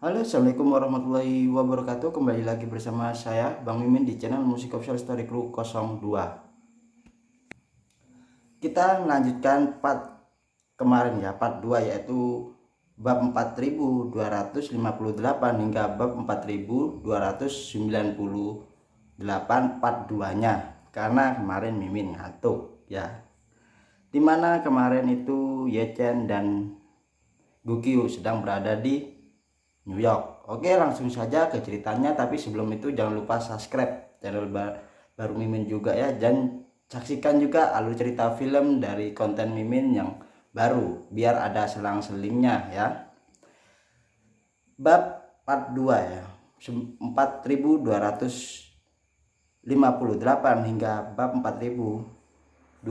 Halo, assalamualaikum warahmatullahi wabarakatuh. Kembali lagi bersama saya Bang Mimin di channel Musik Official Story Crew 02. Kita melanjutkan part kemarin ya, part 2, yaitu bab 4258 hingga bab 4298 part 2-nya. Karena kemarin Mimin ngantuk ya. Dimana kemarin itu Yechen dan Gukyu sedang berada di New York. Oke, langsung saja ke ceritanya, tapi sebelum itu jangan lupa subscribe channel baru Mimin juga ya, dan saksikan juga alur cerita film dari konten Mimin yang baru biar ada selang-selingnya ya. Bab part 2 ya, 4258 hingga bab 4298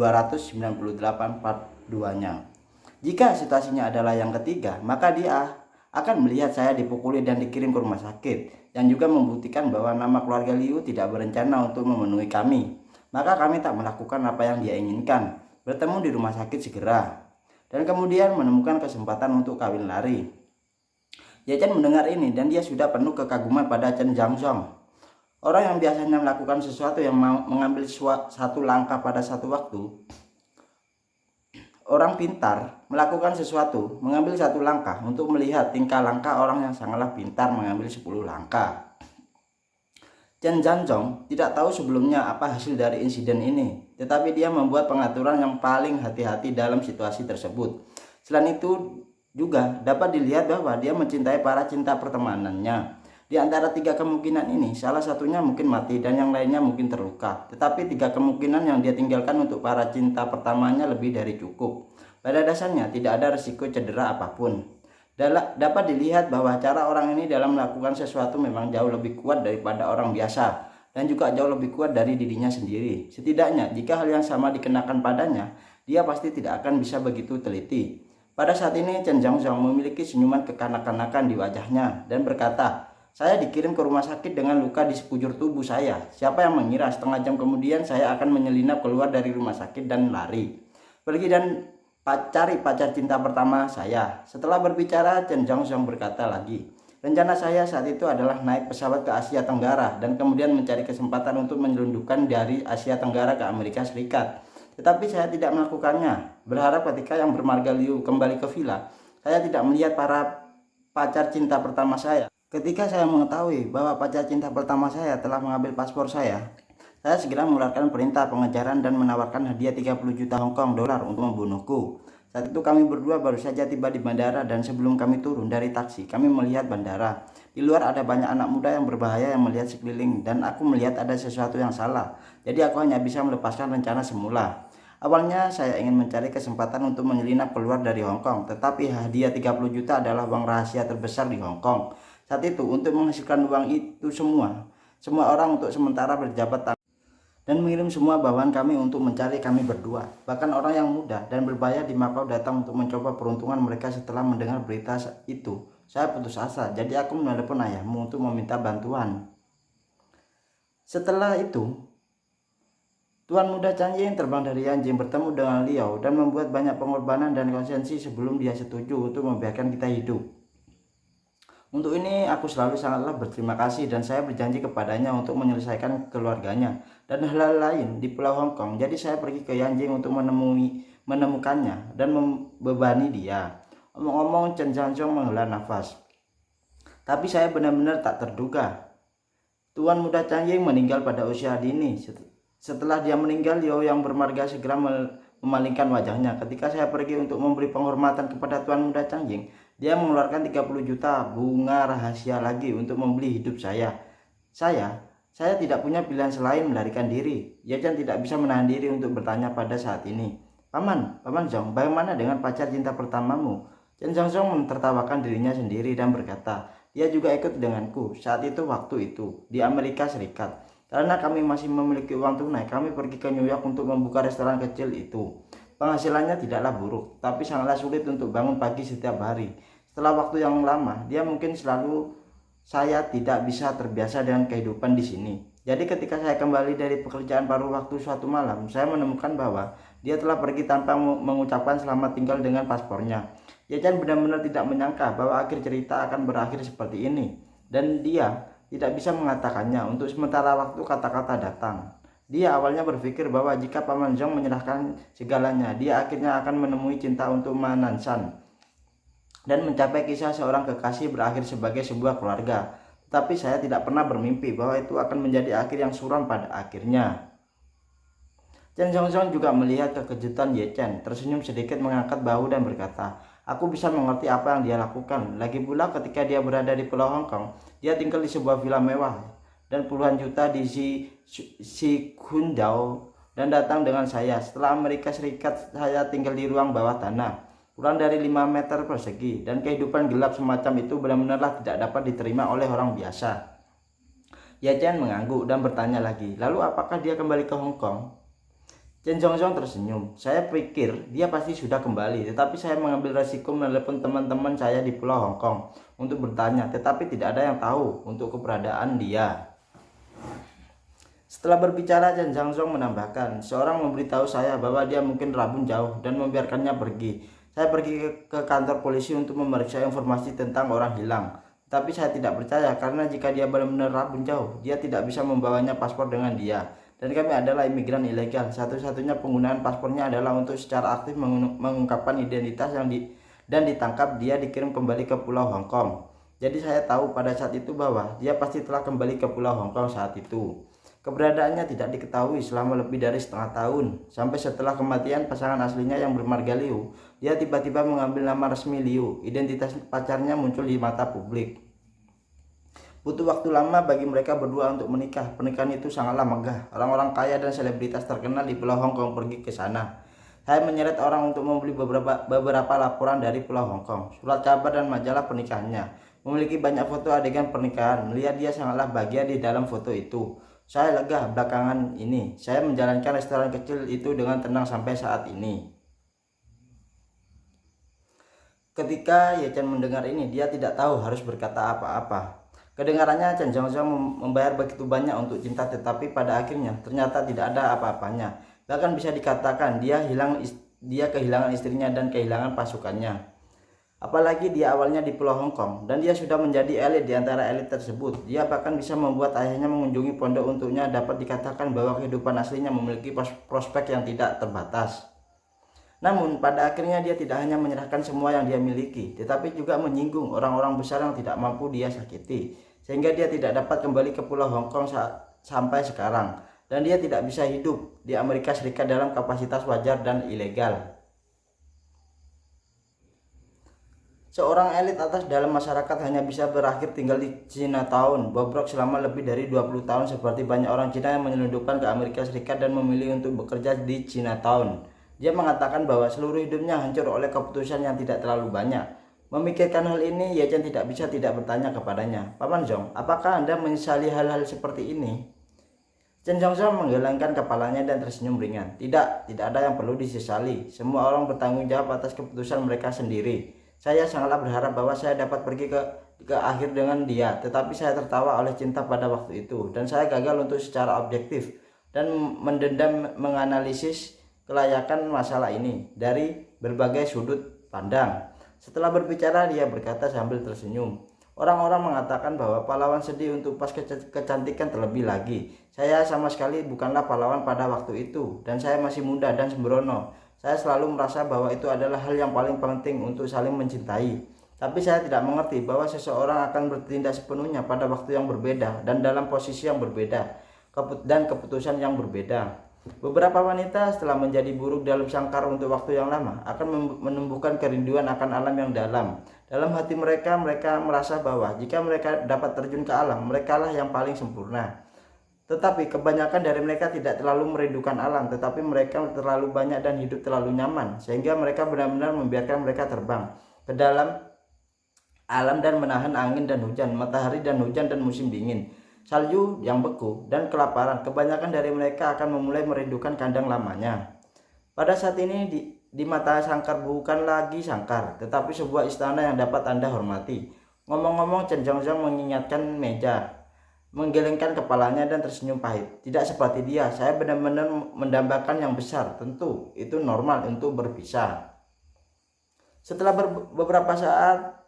part 2-nya. Jika situasinya adalah yang ketiga, maka dia akan melihat saya dipukuli dan dikirim ke rumah sakit, yang juga membuktikan bahwa nama keluarga Liu tidak berencana untuk memenuhi kami. Maka kami tak melakukan apa yang dia inginkan, bertemu di rumah sakit segera, dan kemudian menemukan kesempatan untuk kawin lari. Yechen mendengar ini dan dia sudah penuh kekaguman pada Chen Zhangzong. Orang yang biasanya melakukan sesuatu yang mengambil satu langkah pada satu waktu. Orang pintar melakukan sesuatu, mengambil satu langkah untuk melihat tingkah langkah orang yang sangatlah pintar mengambil 10 langkah. Chen Zhangzong tidak tahu sebelumnya apa hasil dari insiden ini, tetapi dia membuat pengaturan yang paling hati-hati dalam situasi tersebut. Selain itu juga dapat dilihat bahwa dia mencintai para cinta pertemanannya. Di antara tiga kemungkinan ini, salah satunya mungkin mati dan yang lainnya mungkin terluka. Tetapi tiga kemungkinan yang dia tinggalkan untuk para cinta pertamanya lebih dari cukup. Pada dasarnya tidak ada risiko cedera apapun. Dapat dilihat bahwa cara orang ini dalam melakukan sesuatu memang jauh lebih kuat daripada orang biasa. Dan juga jauh lebih kuat dari dirinya sendiri. Setidaknya jika hal yang sama dikenakan padanya, dia pasti tidak akan bisa begitu teliti. Pada saat ini Chen Zhangzong memiliki senyuman kekanak-kanakan di wajahnya dan berkata, "Saya dikirim ke rumah sakit dengan luka di sekujur tubuh saya. Siapa yang mengira setengah jam kemudian saya akan menyelinap keluar dari rumah sakit dan lari. Pergi dan cari pacar cinta pertama saya." Setelah berbicara, Chen Zhangzong berkata lagi, "Rencana saya saat itu adalah naik pesawat ke Asia Tenggara dan kemudian mencari kesempatan untuk menyelundupkan dari Asia Tenggara ke Amerika Serikat. Tetapi saya tidak melakukannya. Berharap ketika yang bermarga Liu kembali ke villa, saya tidak melihat para pacar cinta pertama saya. Ketika saya mengetahui bahwa pacar cinta pertama saya telah mengambil paspor saya segera mengeluarkan perintah pengejaran dan menawarkan hadiah 30 juta Hong Kong dolar untuk membunuhku. Saat itu kami berdua baru saja tiba di bandara dan sebelum kami turun dari taksi, kami melihat bandara. Di luar ada banyak anak muda yang berbahaya yang melihat sekeliling dan aku melihat ada sesuatu yang salah. Jadi aku hanya bisa melepaskan rencana semula. Awalnya saya ingin mencari kesempatan untuk menyelinap keluar dari Hong Kong, tetapi hadiah 30 juta adalah uang rahasia terbesar di Hong Kong. Saat itu untuk menghasilkan uang itu semua orang untuk sementara berjabat tangan dan mengirim semua bawahan kami untuk mencari kami berdua. Bahkan orang yang muda dan berbahaya di Macau datang untuk mencoba peruntungan mereka setelah mendengar berita itu. Saya putus asa, jadi aku menelepon ayahmu untuk meminta bantuan. Setelah itu, Tuan Muda Changjing terbang dari Yanjing bertemu dengan Liao dan membuat banyak pengorbanan dan konsensi sebelum dia setuju untuk membiarkan kita hidup. Untuk ini aku selalu sangatlah berterima kasih dan saya berjanji kepadanya untuk menyelesaikan keluarganya dan hal-hal lain di Pulau Hong Kong. Jadi saya pergi ke Yanjing untuk menemukannya dan membebani dia. Omong-omong, Chen Zhangzong menghela nafas. Tapi saya benar-benar tak terduga. Tuan Muda Changjing meninggal pada usia dini. Setelah dia meninggal, Liao yang bermarga segera memalingkan wajahnya. Ketika saya pergi untuk memberi penghormatan kepada Tuan Muda Changjing, dia mengeluarkan 30 juta bunga rahasia lagi untuk membeli hidup saya. Saya tidak punya pilihan selain melarikan diri. Yechen tidak bisa menahan diri untuk bertanya pada saat ini, Paman Zhong, bagaimana dengan pacar cinta pertamamu?" Chen Zhangzong menertawakan dirinya sendiri dan berkata, "Dia juga ikut denganku saat itu waktu itu di Amerika Serikat. Karena kami masih memiliki uang tunai, kami pergi ke New York untuk membuka restoran kecil itu. Penghasilannya tidaklah buruk, tapi sangatlah sulit untuk bangun pagi setiap hari. Setelah waktu yang lama, dia mungkin selalu saya tidak bisa terbiasa dengan kehidupan di sini. Jadi ketika saya kembali dari pekerjaan paruh waktu suatu malam, saya menemukan bahwa dia telah pergi tanpa mengucapkan selamat tinggal dengan paspornya. Ye Chen benar-benar tidak menyangka bahwa akhir cerita akan berakhir seperti ini, dan dia tidak bisa mengatakannya. Untuk sementara waktu kata-kata datang. Dia awalnya berpikir bahwa jika Paman Zhong menyerahkan segalanya, dia akhirnya akan menemui cinta untuk Ma Nanshan dan mencapai kisah seorang kekasih berakhir sebagai sebuah keluarga. Tetapi saya tidak pernah bermimpi bahwa itu akan menjadi akhir yang suram pada akhirnya. Chen Zhongzhong juga melihat kekejutan Ye Chen, tersenyum sedikit, mengangkat bahu dan berkata, "Aku bisa mengerti apa yang dia lakukan. Lagi pula ketika dia berada di Pulau Hong Kong, dia tinggal di sebuah villa mewah dan puluhan juta di Xikundao dan datang dengan saya. Setelah Amerika Serikat, saya tinggal di ruang bawah tanah, kurang dari 5 meter persegi, dan kehidupan gelap semacam itu benar-benarlah tidak dapat diterima oleh orang biasa." Ye Chen mengangguk dan bertanya lagi, "Lalu apakah dia kembali ke Hong Kong?" Chen Zhongzhong tersenyum. "Saya pikir dia pasti sudah kembali, tetapi saya mengambil resiko menelepon teman-teman saya di Pulau Hong Kong untuk bertanya, tetapi tidak ada yang tahu untuk keberadaan dia." Setelah berbicara, Chen Zhongzhong menambahkan, "Seorang memberitahu saya bahwa dia mungkin rabun jauh dan membiarkannya pergi. Saya pergi ke kantor polisi untuk memeriksa informasi tentang orang hilang. Tapi saya tidak percaya, karena jika dia benar-benar rabun jauh, dia tidak bisa membawanya paspor dengan dia. Dan kami adalah imigran ilegal. Satu-satunya penggunaan paspornya adalah untuk secara aktif mengungkapkan identitas dan ditangkap dia dikirim kembali ke Pulau Hong Kong. Jadi saya tahu pada saat itu bahwa dia pasti telah kembali ke Pulau Hong Kong saat itu. Keberadaannya tidak diketahui selama lebih dari setengah tahun. Sampai setelah kematian pasangan aslinya yang bermarga Liu, dia tiba-tiba mengambil nama resmi Liu. Identitas pacarnya muncul di mata publik. Butuh waktu lama bagi mereka berdua untuk menikah. Pernikahan itu sangatlah megah. Orang-orang kaya dan selebritas terkenal di Pulau Hong Kong pergi ke sana. Saya menyeret orang untuk membeli beberapa laporan dari Pulau Hong Kong, surat kabar dan majalah pernikahannya. Memiliki banyak foto adegan pernikahan. Melihat dia sangatlah bahagia di dalam foto itu. Saya lega belakangan ini. Saya menjalankan restoran kecil itu dengan tenang sampai saat ini." Ketika Ye Chen mendengar ini, dia tidak tahu harus berkata apa-apa. Kedengarannya Chen Zhongzhong membayar begitu banyak untuk cinta, tetapi pada akhirnya ternyata tidak ada apa-apanya. Bahkan bisa dikatakan dia kehilangan istrinya dan kehilangan pasukannya. Apalagi dia awalnya di Pulau Hong Kong dan dia sudah menjadi elit di antara elit tersebut. Dia bahkan bisa membuat ayahnya mengunjungi pondok untuknya. Dapat dikatakan bahwa kehidupan aslinya memiliki prospek yang tidak terbatas. Namun pada akhirnya dia tidak hanya menyerahkan semua yang dia miliki, tetapi juga menyinggung orang-orang besar yang tidak mampu dia sakiti, sehingga dia tidak dapat kembali ke Pulau Hong Kong sampai sekarang, dan dia tidak bisa hidup di Amerika Serikat dalam kapasitas wajar dan ilegal. Seorang elit atas dalam masyarakat hanya bisa berakhir tinggal di Chinatown, bobrok selama lebih dari 20 tahun seperti banyak orang Cina yang menyelundupkan ke Amerika Serikat dan memilih untuk bekerja di Chinatown. Dia mengatakan bahwa seluruh hidupnya hancur oleh keputusan yang tidak terlalu banyak. Memikirkan hal ini, Ye Chen tidak bisa tidak bertanya kepadanya, "Paman Zhong, apakah Anda menyesali hal-hal seperti ini?" Chen Zhongzhong menggelengkan kepalanya dan tersenyum ringan. Tidak ada yang perlu disesali. Semua orang bertanggung jawab atas keputusan mereka sendiri. Saya sangatlah berharap bahwa saya dapat pergi ke akhir dengan dia, tetapi saya tertawa oleh cinta pada waktu itu, dan saya gagal untuk secara objektif dan menganalisis kelayakan masalah ini dari berbagai sudut pandang. Setelah berbicara, dia berkata sambil tersenyum, "Orang-orang mengatakan bahwa pahlawan sedih untuk pas kecantikan terlebih lagi. Saya sama sekali bukanlah pahlawan pada waktu itu, dan saya masih muda dan sembrono. Saya selalu merasa bahwa itu adalah hal yang paling penting untuk saling mencintai. Tapi saya tidak mengerti bahwa seseorang akan bertindak sepenuhnya pada waktu yang berbeda dan dalam posisi yang berbeda dan keputusan yang berbeda. Beberapa wanita setelah menjadi buruk dalam sangkar untuk waktu yang lama akan menumbuhkan kerinduan akan alam yang dalam. Dalam hati mereka merasa bahwa jika mereka dapat terjun ke alam, merekalah yang paling sempurna. Tetapi kebanyakan dari mereka tidak terlalu merindukan alam, tetapi mereka terlalu banyak dan hidup terlalu nyaman, sehingga mereka benar-benar membiarkan mereka terbang ke dalam alam dan menahan angin dan hujan, matahari dan hujan dan musim dingin, salju yang beku, dan kelaparan. Kebanyakan dari mereka akan memulai merindukan kandang lamanya. Pada saat ini di mata sangkar bukan lagi sangkar, tetapi sebuah istana yang dapat Anda hormati. Ngomong-ngomong, Chen Zhongzhong mengingatkan meja, menggelengkan kepalanya dan tersenyum pahit. Tidak seperti dia, saya benar-benar mendambakan yang besar. Tentu itu normal untuk berpisah. Setelah beberapa saat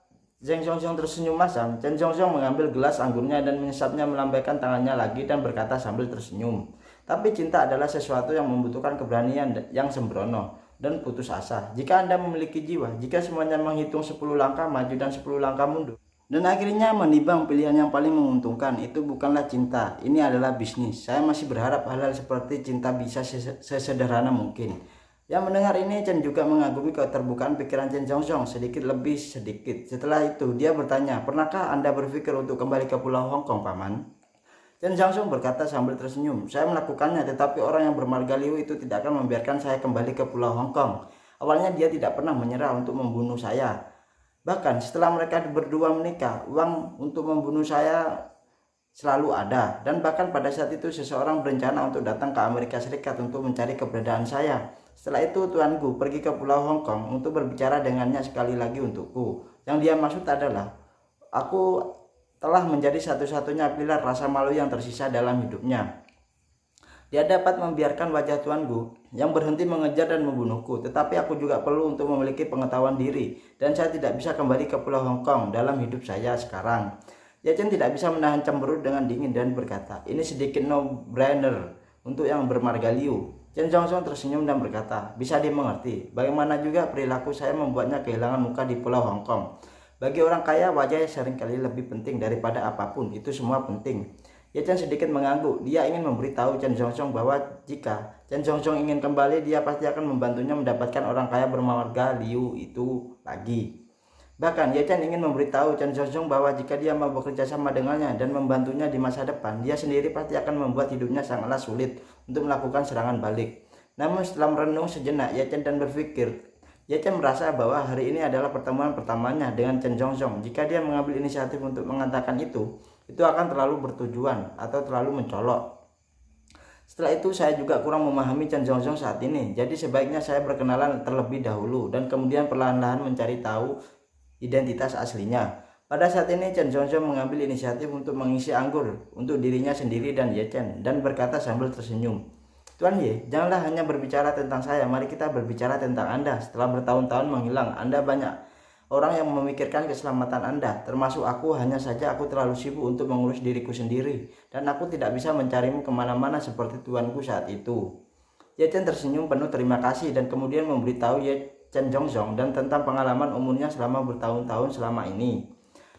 Zheng Zhongzhong tersenyum masam. Chen Zhongzhong mengambil gelas anggurnya dan menyesapnya, melambaikan tangannya lagi dan berkata sambil tersenyum, "Tapi cinta adalah sesuatu yang membutuhkan keberanian yang sembrono dan putus asa. Jika Anda memiliki jiwa, jika semuanya menghitung 10 langkah maju dan 10 langkah mundur, dan akhirnya menimbang pilihan yang paling menguntungkan, itu bukanlah cinta, ini adalah bisnis. Saya masih berharap hal-hal seperti cinta bisa sesederhana mungkin." Yang mendengar ini, Chen juga mengagumi keterbukaan pikiran Chen Zhongzhong sedikit lebih sedikit. Setelah itu dia bertanya, "Pernahkah Anda berpikir untuk kembali ke Pulau Hong Kong, Paman?" Chen Zhongzhong berkata sambil tersenyum, "Saya melakukannya, tetapi orang yang bermarga Liu itu tidak akan membiarkan saya kembali ke Pulau Hong Kong. Awalnya dia tidak pernah menyerah untuk membunuh saya. Bahkan setelah mereka berdua menikah, uang untuk membunuh saya selalu ada. Dan bahkan pada saat itu seseorang berencana untuk datang ke Amerika Serikat untuk mencari keberadaan saya. Setelah itu tuanku pergi ke Pulau Hong Kong untuk berbicara dengannya sekali lagi untukku. Yang dia maksud adalah, aku telah menjadi satu-satunya pilar rasa malu yang tersisa dalam hidupnya. Dia dapat membiarkan wajah tuanku yang berhenti mengejar dan membunuhku, tetapi aku juga perlu untuk memiliki pengetahuan diri, dan saya tidak bisa kembali ke Pulau Hong Kong dalam hidup saya sekarang." Chen tidak bisa menahan cemberut dengan dingin dan berkata, "Ini sedikit no-brainer untuk yang bermarga Liu." Chen Zhongzhong tersenyum dan berkata, "Bisa dimengerti. Bagaimana juga perilaku saya membuatnya kehilangan muka di Pulau Hong Kong. Bagi orang kaya, wajah seringkali lebih penting daripada apapun. Itu semua penting." Chen sedikit mengangguk. Dia ingin memberitahu Chen Zhongzhong bahwa jika Chen Zhongzhong ingin kembali, dia pasti akan membantunya mendapatkan orang kaya bermarga Liu itu lagi. Bahkan Chen ingin memberitahu Chen Zhongzhong bahwa jika dia mau bekerja sama dengannya dan membantunya di masa depan, dia sendiri pasti akan membuat hidupnya sangatlah sulit untuk melakukan serangan balik. Namun setelah merenung sejenak, Chen dan berpikir, Chen merasa bahwa hari ini adalah pertemuan pertamanya dengan Chen Zhongzhong. Jika dia mengambil inisiatif untuk mengatakan itu akan terlalu bertujuan atau terlalu mencolok. Setelah itu saya juga kurang memahami Chen Zhongzhong saat ini. Jadi sebaiknya saya berkenalan terlebih dahulu dan kemudian perlahan-lahan mencari tahu identitas aslinya. Pada saat ini Chen Zhongzhong mengambil inisiatif untuk mengisi anggur untuk dirinya sendiri dan Chen, dan berkata sambil tersenyum, "Tuan Ye, janganlah hanya berbicara tentang saya, mari kita berbicara tentang Anda. Setelah bertahun-tahun menghilang, Anda banyak orang yang memikirkan keselamatan Anda, termasuk aku. Hanya saja aku terlalu sibuk untuk mengurus diriku sendiri, dan aku tidak bisa mencarimu kemana-mana seperti tuanku saat itu." Chen tersenyum penuh terima kasih dan kemudian memberitahu Chen Zhongzhong dan tentang pengalaman umurnya selama bertahun-tahun selama ini.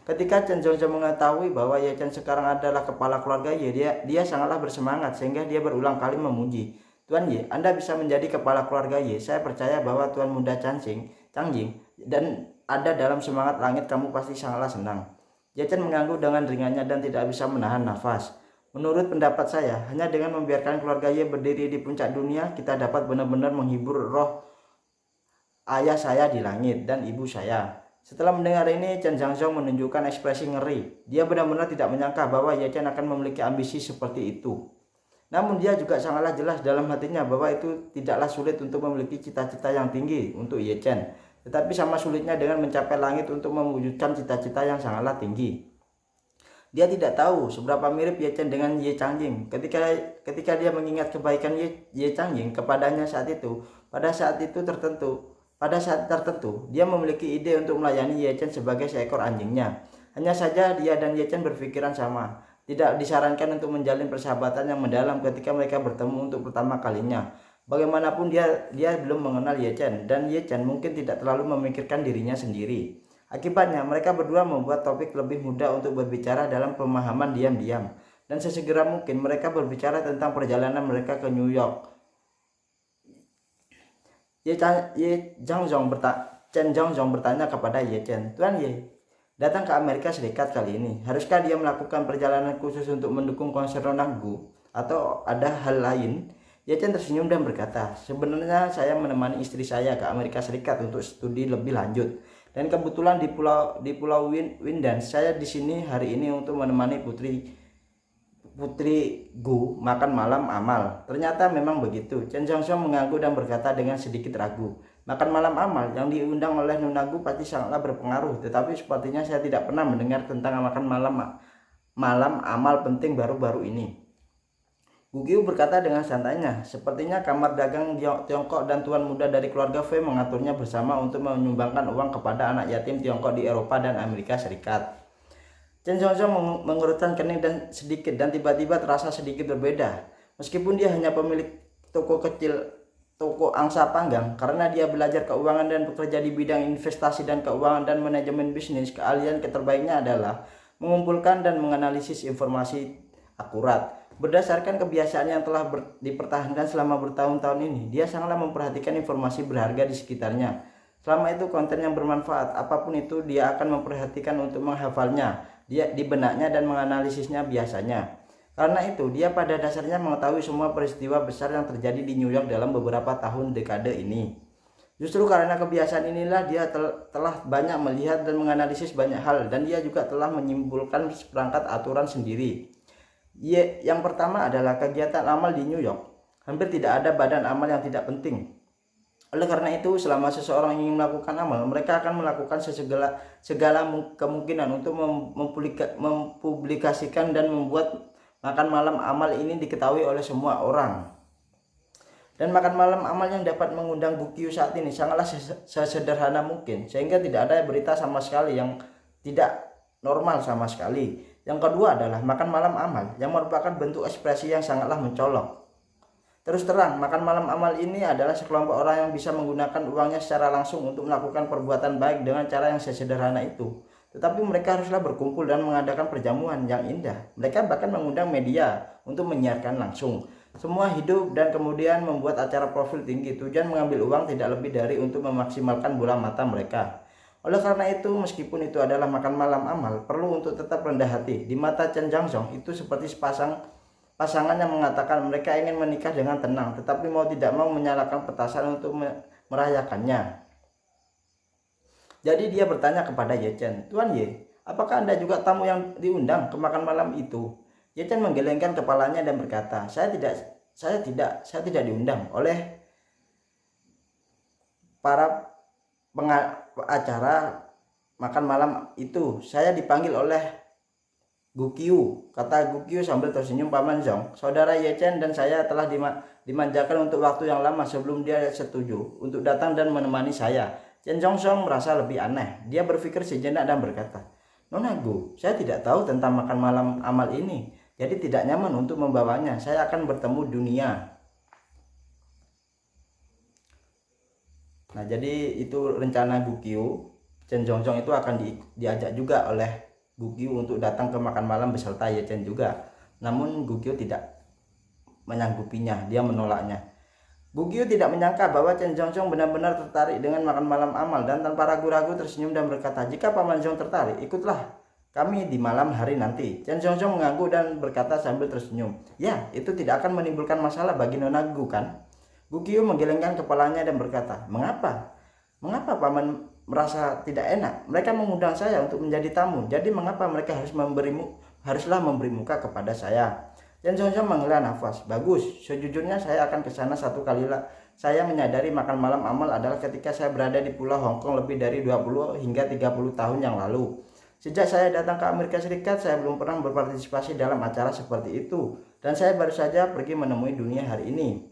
Ketika Chen Zhongzhong mengetahui bahwa Chen sekarang adalah kepala keluarga Ye, dia sangatlah bersemangat sehingga dia berulang kali memuji, "Tuan Ye, Anda bisa menjadi kepala keluarga Ye. Saya percaya bahwa Tuan Muda Changjing dan ada dalam semangat langit, kamu pasti sangatlah senang." Chen mengangguk dengan ringannya dan tidak bisa menahan nafas. "Menurut pendapat saya, hanya dengan membiarkan keluarga Ye berdiri di puncak dunia, kita dapat benar-benar menghibur roh ayah saya di langit dan ibu saya." Setelah mendengar ini, Chen Zhongzhong menunjukkan ekspresi ngeri. Dia benar-benar tidak menyangka bahwa Chen akan memiliki ambisi seperti itu. Namun dia juga sangatlah jelas dalam hatinya bahwa itu tidaklah sulit untuk memiliki cita-cita yang tinggi untuk Chen, tetapi sama sulitnya dengan mencapai langit untuk mewujudkan cita-cita yang sangatlah tinggi. Dia tidak tahu seberapa mirip Chen dengan Ye Changjing. Ketika dia mengingat kebaikan Ye Changjing kepadanya saat itu, pada saat tertentu, dia memiliki ide untuk melayani Chen sebagai seekor anjingnya. Hanya saja dia dan Chen berpikiran sama. Tidak disarankan untuk menjalin persahabatan yang mendalam ketika mereka bertemu untuk pertama kalinya. Bagaimanapun dia belum mengenal Chen, dan Chen mungkin tidak terlalu memikirkan dirinya sendiri. Akibatnya mereka berdua membuat topik lebih mudah untuk berbicara dalam pemahaman diam-diam. Dan sesegera mungkin mereka berbicara tentang perjalanan mereka ke New York. Chen Zhongzhong bertanya kepada Chen, "Tuan Ye datang ke Amerika Serikat kali ini. Haruskah dia melakukan perjalanan khusus untuk mendukung konser Ronaldo atau ada hal lain?" Chen tersenyum dan berkata, "Sebenarnya saya menemani istri saya ke Amerika Serikat untuk studi lebih lanjut. Dan kebetulan di Pulau Windans, saya di sini hari ini untuk menemani Putri Gu makan malam amal." Ternyata memang begitu. Chen Zhongzhong mengangguk dan berkata dengan sedikit ragu, "Makan malam amal yang diundang oleh Nona Gu pasti sangatlah berpengaruh, tetapi sepertinya saya tidak pernah mendengar tentang makan malam amal penting baru-baru ini." Gugiu berkata dengan santainya, sepertinya kamar dagang Tiongkok dan tuan muda dari keluarga Fei mengaturnya bersama untuk menyumbangkan uang kepada anak yatim Tiongkok di Eropa dan Amerika Serikat. Chen Zhongzhong mengerutkan kening dan sedikit dan tiba-tiba terasa sedikit berbeda. Meskipun dia hanya pemilik toko kecil, toko angsa panggang, karena dia belajar keuangan dan bekerja di bidang investasi dan keuangan dan manajemen bisnis, keahlian terbaiknya adalah mengumpulkan dan menganalisis informasi akurat. Berdasarkan kebiasaan yang telah dipertahankan selama bertahun-tahun ini, dia sangatlah memperhatikan informasi berharga di sekitarnya. Selama itu konten yang bermanfaat, apapun itu dia akan memperhatikan untuk menghafalnya, dia di benaknya dan menganalisisnya biasanya. Karena itu, dia pada dasarnya mengetahui semua peristiwa besar yang terjadi di New York dalam beberapa tahun dekade ini. Justru karena kebiasaan inilah dia telah banyak melihat dan menganalisis banyak hal, dan dia juga telah menyimpulkan seperangkat aturan sendiri. Yang pertama adalah kegiatan amal di New York. Hampir tidak ada badan amal yang tidak penting. Oleh karena itu, selama seseorang ingin melakukan amal, mereka akan melakukan segala kemungkinan untuk mempublikasikan dan membuat makan malam amal ini diketahui oleh semua orang. Dan makan malam amal yang dapat mengundang Gugiu saat ini sangatlah sesederhana mungkin, sehingga tidak ada berita sama sekali yang tidak normal sama sekali. Yang kedua adalah makan malam amal, yang merupakan bentuk ekspresi yang sangatlah mencolok. Terus terang, makan malam amal ini adalah sekelompok orang yang bisa menggunakan uangnya secara langsung untuk melakukan perbuatan baik dengan cara yang sesederhana itu. Tetapi mereka haruslah berkumpul dan mengadakan perjamuan yang indah. Mereka bahkan mengundang media untuk menyiarkan langsung. Semua hidup dan kemudian membuat acara profil tinggi. Tujuan mengambil uang tidak lebih dari untuk memaksimalkan bola mata mereka. Oleh karena itu, meskipun itu adalah makan malam amal, perlu untuk tetap rendah hati. Di mata Chen Zhongzhong itu seperti pasangan yang mengatakan mereka ingin menikah dengan tenang, tetapi mau tidak mau menyalakan petasan untuk merayakannya. Jadi dia bertanya kepada Ye Chen, "Tuan Ye, apakah Anda juga tamu yang diundang ke makan malam itu?" Ye Chen menggelengkan kepalanya dan berkata, Saya tidak diundang oleh para acara makan malam itu. Saya dipanggil oleh Gugiu, kata Gugiu sambil tersenyum. Paman Zhong, saudara Ye Chen dan saya telah dimanjakan untuk waktu yang lama sebelum dia setuju untuk datang dan menemani saya. Chen Zhongzhong merasa lebih aneh. Dia berpikir sejenak dan berkata, Nona Gu, saya tidak tahu tentang makan malam amal ini, jadi tidak nyaman untuk membawanya. Saya akan bertemu dunia. Nah, jadi itu rencana Gugiu. Chen Zhongzhong itu akan diajak juga oleh Gugiu untuk datang ke makan malam beserta Ye Chen juga. Namun Gugiu tidak menyanggupinya, dia menolaknya. Gugiu tidak menyangka bahwa Chen Zhongzhong benar-benar tertarik dengan makan malam amal dan tanpa ragu-ragu tersenyum dan berkata, "Jika Paman Zhong tertarik, ikutlah kami di malam hari nanti." Chen Zhongzhong mengangguk dan berkata sambil tersenyum, "Ya, itu tidak akan menimbulkan masalah bagi Nona Gu, kan?" Gugiu menggelengkan kepalanya dan berkata, "Mengapa? Mengapa Paman merasa tidak enak? Mereka mengundang saya untuk menjadi tamu. Jadi mengapa mereka haruslah memberi muka kepada saya?" Chen Zhongzhong menghela nafas. "Bagus, sejujurnya saya akan ke sana satu kali lah. Saya menyadari makan malam amal adalah ketika saya berada di Pulau Hong Kong lebih dari 20 hingga 30 tahun yang lalu. Sejak saya datang ke Amerika Serikat, saya belum pernah berpartisipasi dalam acara seperti itu. Dan saya baru saja pergi menemui dunia hari ini."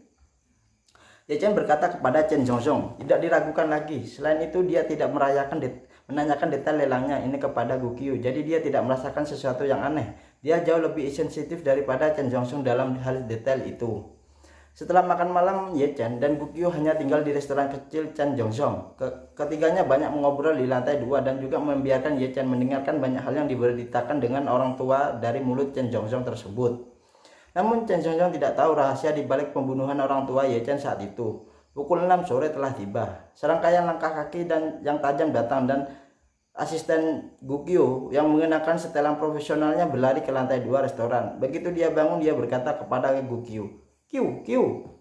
Ye Chen berkata kepada Chen Zhongzhong, tidak diragukan lagi. Selain itu, dia tidak menanyakan detail lelangnya ini kepada Gugiu. Jadi dia tidak merasakan sesuatu yang aneh. Dia jauh lebih sensitif daripada Chen Zhongzhong dalam hal detail itu. Setelah makan malam, Ye Chen dan Gugiu hanya tinggal di restoran kecil Chen Zhongzhong. Ketiganya banyak mengobrol di lantai 2 dan juga membiarkan Ye Chen mendengarkan banyak hal yang diberitakan dengan orang tua dari mulut Chen Zhongzhong tersebut. Namun Chen Zhongzhong tidak tahu rahasia di balik pembunuhan orang tua Ye Chen saat itu. Pukul 6 sore telah tiba. Serangkaian langkah kaki yang tajam datang dan asisten Gugiu yang mengenakan setelan profesionalnya berlari ke lantai 2 restoran. Begitu dia bangun, dia berkata kepada Gugiu, Kiu,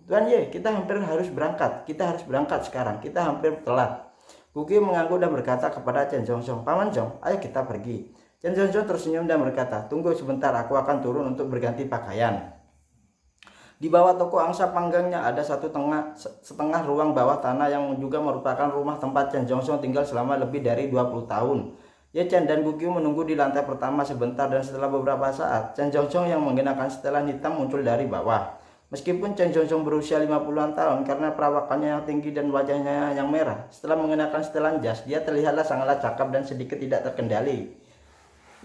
Tuan Ye, kita hampir harus berangkat. Kita harus berangkat sekarang. Kita hampir telat." Gugiu mengangguk dan berkata kepada Chen Zhongzhong, "Paman Zhong, ayo kita pergi." Chen Zhongzhong tersenyum dan berkata, "Tunggu sebentar, aku akan turun untuk berganti pakaian." Di bawah toko angsa panggangnya ada setengah ruang bawah tanah yang juga merupakan rumah tempat Chen Zhongzhong tinggal selama lebih dari 20 tahun. Ye Chen dan Gu Qiu menunggu di lantai pertama sebentar dan setelah beberapa saat, Chen Zhongzhong yang mengenakan setelan hitam muncul dari bawah. Meskipun Chen Zhongzhong berusia 50-an tahun karena perawakannya yang tinggi dan wajahnya yang merah, setelah mengenakan setelan jas, dia terlihatlah sangatlah cakap dan sedikit tidak terkendali.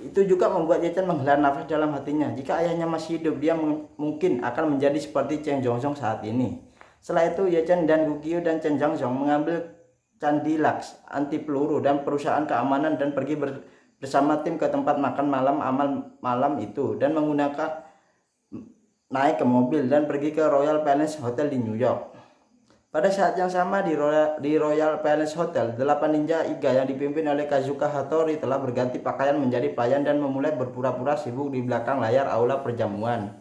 Itu juga membuat Ye Chen menghela nafas dalam hatinya. Jika ayahnya masih hidup, dia mungkin akan menjadi seperti Chen Zhongzhong saat ini. Setelah itu, Ye Chen dan Gu Qiu dan Chen Zhongzhong mengambil Candi Lux anti peluru dan perusahaan keamanan dan pergi bersama tim ke tempat makan malam itu dan menggunakan naik ke mobil dan pergi ke Royal Palace Hotel di New York. Pada saat yang sama di Royal Palace Hotel, 8 ninja Iga yang dipimpin oleh Kazuka Hattori telah berganti pakaian menjadi pelayan dan memulai berpura-pura sibuk di belakang layar aula perjamuan.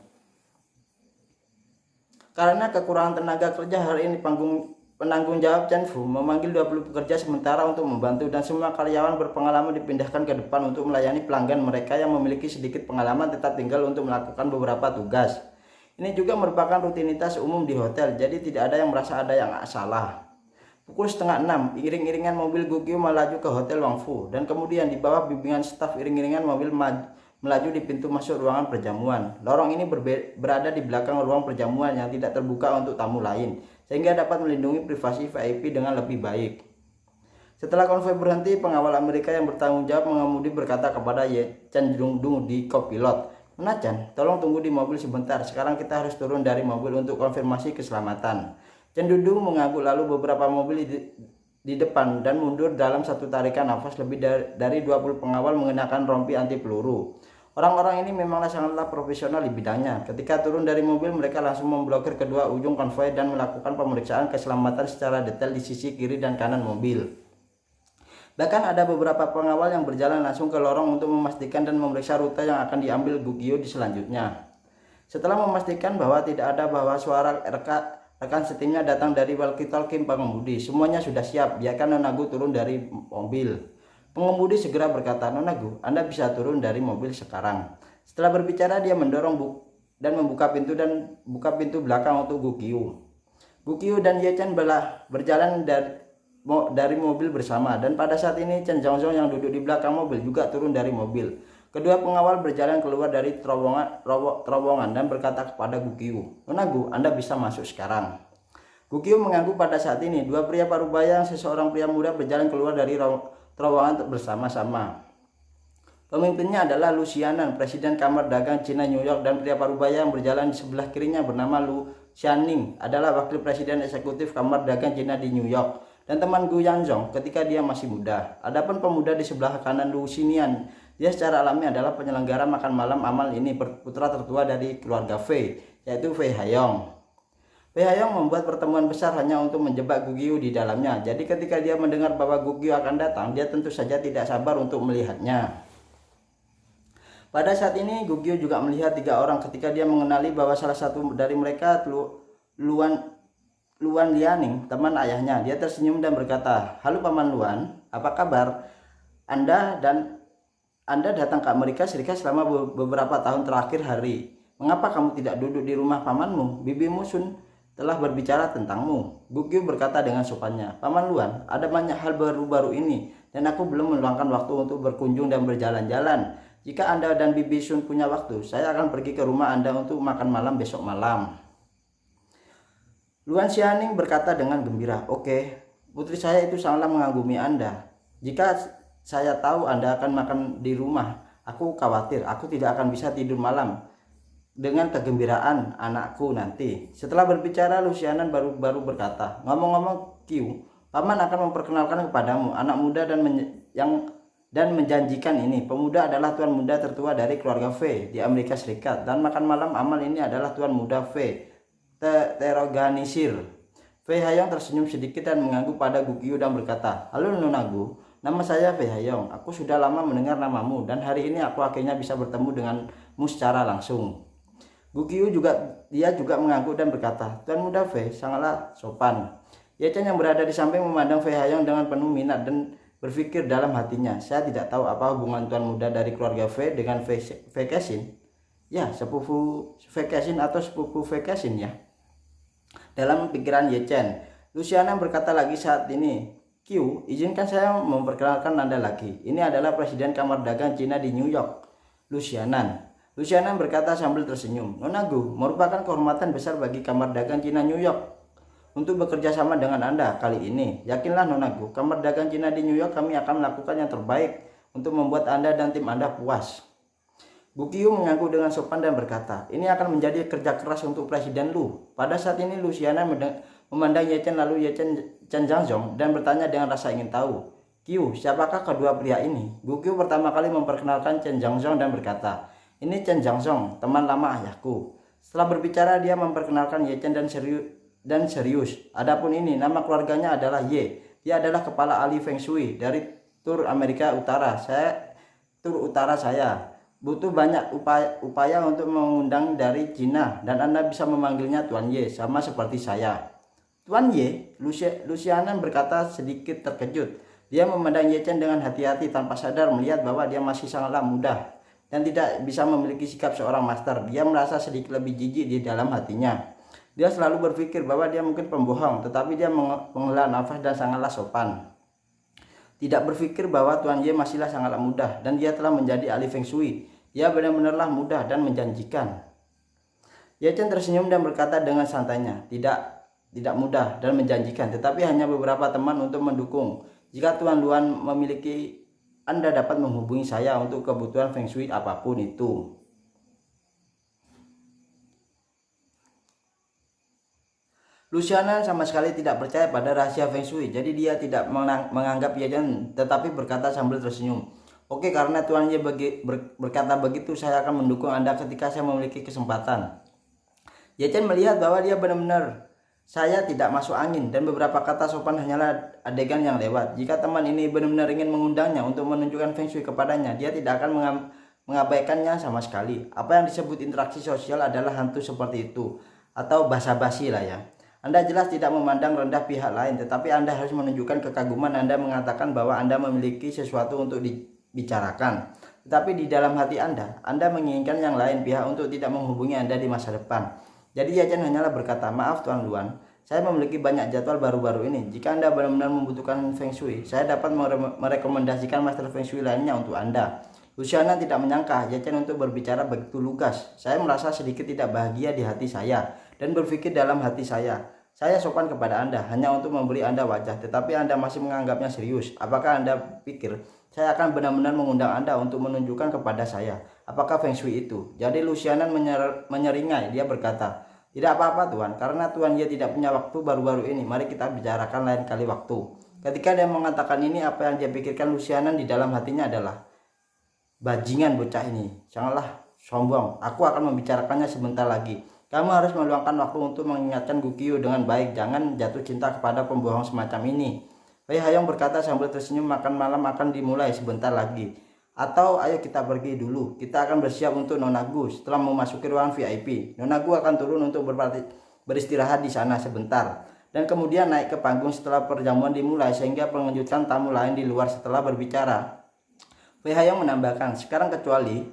Karena kekurangan tenaga kerja hari ini, penanggung jawab Chen Fu memanggil 20 pekerja sementara untuk membantu dan semua karyawan berpengalaman dipindahkan ke depan untuk melayani pelanggan mereka yang memiliki sedikit pengalaman tetap tinggal untuk melakukan beberapa tugas. Ini juga merupakan rutinitas umum di hotel, jadi tidak ada yang merasa ada yang salah. Pukul 5:30, iring-iringan mobil Gu Qiu melaju ke Hotel Wang Fu dan kemudian di bawah bimbingan staf iring-iringan mobil melaju di pintu masuk ruangan perjamuan. Lorong ini berada di belakang ruang perjamuan yang tidak terbuka untuk tamu lain, sehingga dapat melindungi privasi VIP dengan lebih baik. Setelah konvoi berhenti, pengawal Amerika yang bertanggung jawab mengemudi berkata kepada Ye Chen Dung di kopilot, "Nona Chen, tolong tunggu di mobil sebentar. Sekarang kita harus turun dari mobil untuk konfirmasi keselamatan." Chen Dung mengangguk lalu beberapa mobil di depan dan mundur dalam satu tarikan nafas. Lebih dari 20 pengawal mengenakan rompi anti peluru. Orang-orang ini memanglah sangatlah profesional di bidangnya. Ketika turun dari mobil, mereka langsung memblokir kedua ujung konvoi dan melakukan pemeriksaan keselamatan secara detail di sisi kiri dan kanan mobil. Bahkan ada beberapa pengawal yang berjalan langsung ke lorong untuk memastikan dan memeriksa rute yang akan diambil Gu Qiu di selanjutnya. Setelah memastikan bahwa tidak ada bahwa suara rekan setimnya datang dari walkie-talkie pengemudi, semuanya sudah siap, biarkan Nona Gu turun dari mobil. Pengemudi segera berkata, "Nona Gu, Anda bisa turun dari mobil sekarang." Setelah berbicara, dia mendorong dan membuka pintu belakang untuk Gu Qiu. Gu Qiu dan Ye Chen berjalan dari mobil bersama, dan pada saat ini Chen Zhongzhong yang duduk di belakang mobil juga turun dari mobil. Kedua pengawal berjalan keluar dari terowongan dan berkata kepada Gu Qiu, "Nona Gu, Anda bisa masuk sekarang." Gu Qiu mengangguk. Pada saat ini, dua pria parubaya yang seseorang pria muda berjalan keluar dari terowongan bersama-sama. Pemimpinnya adalah Lu Xianan, Presiden Kamar Dagang Cina New York, dan pria parubaya yang berjalan di sebelah kirinya bernama Lu Xianing adalah Wakil Presiden Eksekutif Kamar Dagang Cina di New York dan teman Gu Yanzhong ketika dia masih muda. Adapun pemuda di sebelah kanan Lu Xinian, dia secara alami adalah penyelenggara makan malam amal ini, putra tertua dari keluarga Fei, yaitu Fei Haiyong. Fei Haiyong membuat pertemuan besar hanya untuk menjebak Gu Qiu di dalamnya. Jadi ketika dia mendengar bahwa Gu Qiu akan datang, dia tentu saja tidak sabar untuk melihatnya. Pada saat ini Gu Qiu juga melihat 3 orang ketika dia mengenali bahwa salah satu dari mereka Luan Lianing, teman ayahnya. Dia tersenyum dan berkata, "Halo Paman Luan, apa kabar? Anda datang ke Amerika Serikat selama beberapa tahun terakhir hari. Mengapa kamu tidak duduk di rumah pamanmu? Bibimu Sun telah berbicara tentangmu." Gu Qiu berkata dengan sopannya, "Paman Luan, ada banyak hal baru-baru ini dan aku belum meluangkan waktu untuk berkunjung dan berjalan-jalan. Jika Anda dan Bibi Sun punya waktu, saya akan pergi ke rumah Anda untuk makan malam besok malam." Luan Xianing berkata dengan gembira, "Oke, putri saya itu sangatlah mengagumi Anda. Jika saya tahu Anda akan makan di rumah, aku khawatir aku tidak akan bisa tidur malam dengan kegembiraan anakku nanti." Setelah berbicara, Lu Xianan baru berkata, "Ngomong-ngomong Qiu, Paman akan memperkenalkan kepadamu anak muda dan menjanjikan ini. Pemuda adalah tuan muda tertua dari keluarga Fei di Amerika Serikat, dan makan malam amal ini adalah tuan muda Fei Terorganisir." Fei Haiyong tersenyum sedikit dan mengangguk pada Gu Qiu dan berkata, "Halo Nona Gu, nama saya Fei Haiyong. Aku sudah lama mendengar namamu dan hari ini aku akhirnya bisa bertemu denganmu secara langsung." Gu Qiu juga mengangguk dan berkata, "Tuan muda Fei sangatlah sopan." Ye Chen yang berada di samping memandang Fei Haiyong dengan penuh minat dan berpikir dalam hatinya, "Saya tidak tahu apa hubungan tuan muda dari keluarga Fei dengan Fei Kexin. Ya, sepupu Fei Kexin atau sepupu Fei Kexin ya." Dalam pikiran Ye Chen, Luciana berkata lagi saat ini, Q, izinkan saya memperkenalkan Anda lagi. Ini adalah Presiden Kamar Dagang Cina di New York, Lucianan. Lucianan berkata sambil tersenyum. Nona Gu, merupakan kehormatan besar bagi Kamar Dagang Cina New York untuk bekerja sama dengan Anda kali ini. Yakinlah Nona Gu, Kamar Dagang Cina di New York kami akan melakukan yang terbaik untuk membuat Anda dan tim Anda puas. Gu Qiu mengaku dengan sopan dan berkata, ini akan menjadi kerja keras untuk Presiden Lu. Pada saat ini Luciana memandang Ye Chen lalu Ye Chen Zhangzong dan bertanya dengan rasa ingin tahu. Qiu, siapakah kedua pria ini? Gu Qiu pertama kali memperkenalkan Chen Zhangzong dan berkata, ini Chen Zhangzong, teman lama ayahku. Setelah berbicara dia memperkenalkan Ye Chen dan serius. Adapun ini nama keluarganya adalah Ye. Dia adalah kepala ahli Feng Shui dari tur Amerika Utara. Saya butuh banyak upaya untuk mengundang dari Cina dan Anda bisa memanggilnya Tuan Ye sama seperti saya. Tuan Ye, Lucianan berkata sedikit terkejut. Dia memandang Ye Chen dengan hati-hati tanpa sadar melihat bahwa dia masih sangatlah muda dan tidak bisa memiliki sikap seorang master. Dia merasa sedikit lebih jijik di dalam hatinya. Dia selalu berpikir bahwa dia mungkin pembohong, tetapi dia menghela nafas dan sangatlah sopan. Tidak berpikir bahwa Tuan Ye masihlah sangatlah muda dan dia telah menjadi ahli Feng Shui. Dia benar-benarlah mudah dan menjanjikan. Ye Chen tersenyum dan berkata dengan santainya, tidak mudah dan menjanjikan, tetapi hanya beberapa teman untuk mendukung. Jika Tuan Luan memiliki, Anda dapat menghubungi saya untuk kebutuhan Feng Shui apapun itu. Luciana sama sekali tidak percaya pada rahasia Feng Shui, jadi dia tidak menganggap Ye Chen, tetapi berkata sambil tersenyum. Oke, karena Tuan Ye berkata begitu, saya akan mendukung Anda ketika saya memiliki kesempatan. Ye Chen melihat bahwa dia benar-benar saya tidak masuk angin dan beberapa kata sopan hanyalah adegan yang lewat. Jika teman ini benar-benar ingin mengundangnya untuk menunjukkan Feng Shui kepadanya, dia tidak akan mengabaikannya sama sekali. Apa yang disebut interaksi sosial adalah hantu seperti itu, atau basa-basi lah ya. Anda jelas tidak memandang rendah pihak lain, tetapi Anda harus menunjukkan kekaguman. Anda mengatakan bahwa Anda memiliki sesuatu untuk dibicarakan, tetapi di dalam hati Anda menginginkan yang lain pihak untuk tidak menghubungi Anda di masa depan. Jadi Ye Chen hanyalah berkata, maaf Tuan Luan, saya memiliki banyak jadwal baru-baru ini. Jika Anda benar-benar membutuhkan Feng Shui, saya dapat merekomendasikan master Feng Shui lainnya untuk Anda. Luciana tidak menyangka Ye Chen untuk berbicara begitu lugas. Saya merasa sedikit tidak bahagia di hati saya dan berpikir dalam hati saya sopan kepada Anda hanya untuk memberi Anda wajah, tetapi Anda masih menganggapnya serius. Apakah Anda pikir saya akan benar-benar mengundang Anda untuk menunjukkan kepada saya apakah Feng Shui itu? Jadi Luciana menyeringai. Dia berkata, tidak apa-apa Tuan, karena Tuan Ye tidak punya waktu baru-baru ini. Mari kita bicarakan lain kali waktu. Ketika dia mengatakan ini, apa yang dia pikirkan Luciana di dalam hatinya adalah, bajingan bocah ini, sangatlah sombong. Aku akan membicarakannya sebentar lagi. Kamu harus meluangkan waktu untuk mengingatkan Gu Qiu dengan baik. Jangan jatuh cinta kepada pembohong semacam ini. Wei Hayong berkata sambil tersenyum, makan malam akan dimulai sebentar lagi. Atau ayo kita pergi dulu. Kita akan bersiap untuk Nona Gu. Setelah memasuki ruang VIP, Nona Gu akan turun untuk beristirahat di sana sebentar. Dan kemudian naik ke panggung setelah perjamuan dimulai sehingga mengejutkan tamu lain di luar setelah berbicara. Wei Hayong menambahkan, sekarang kecuali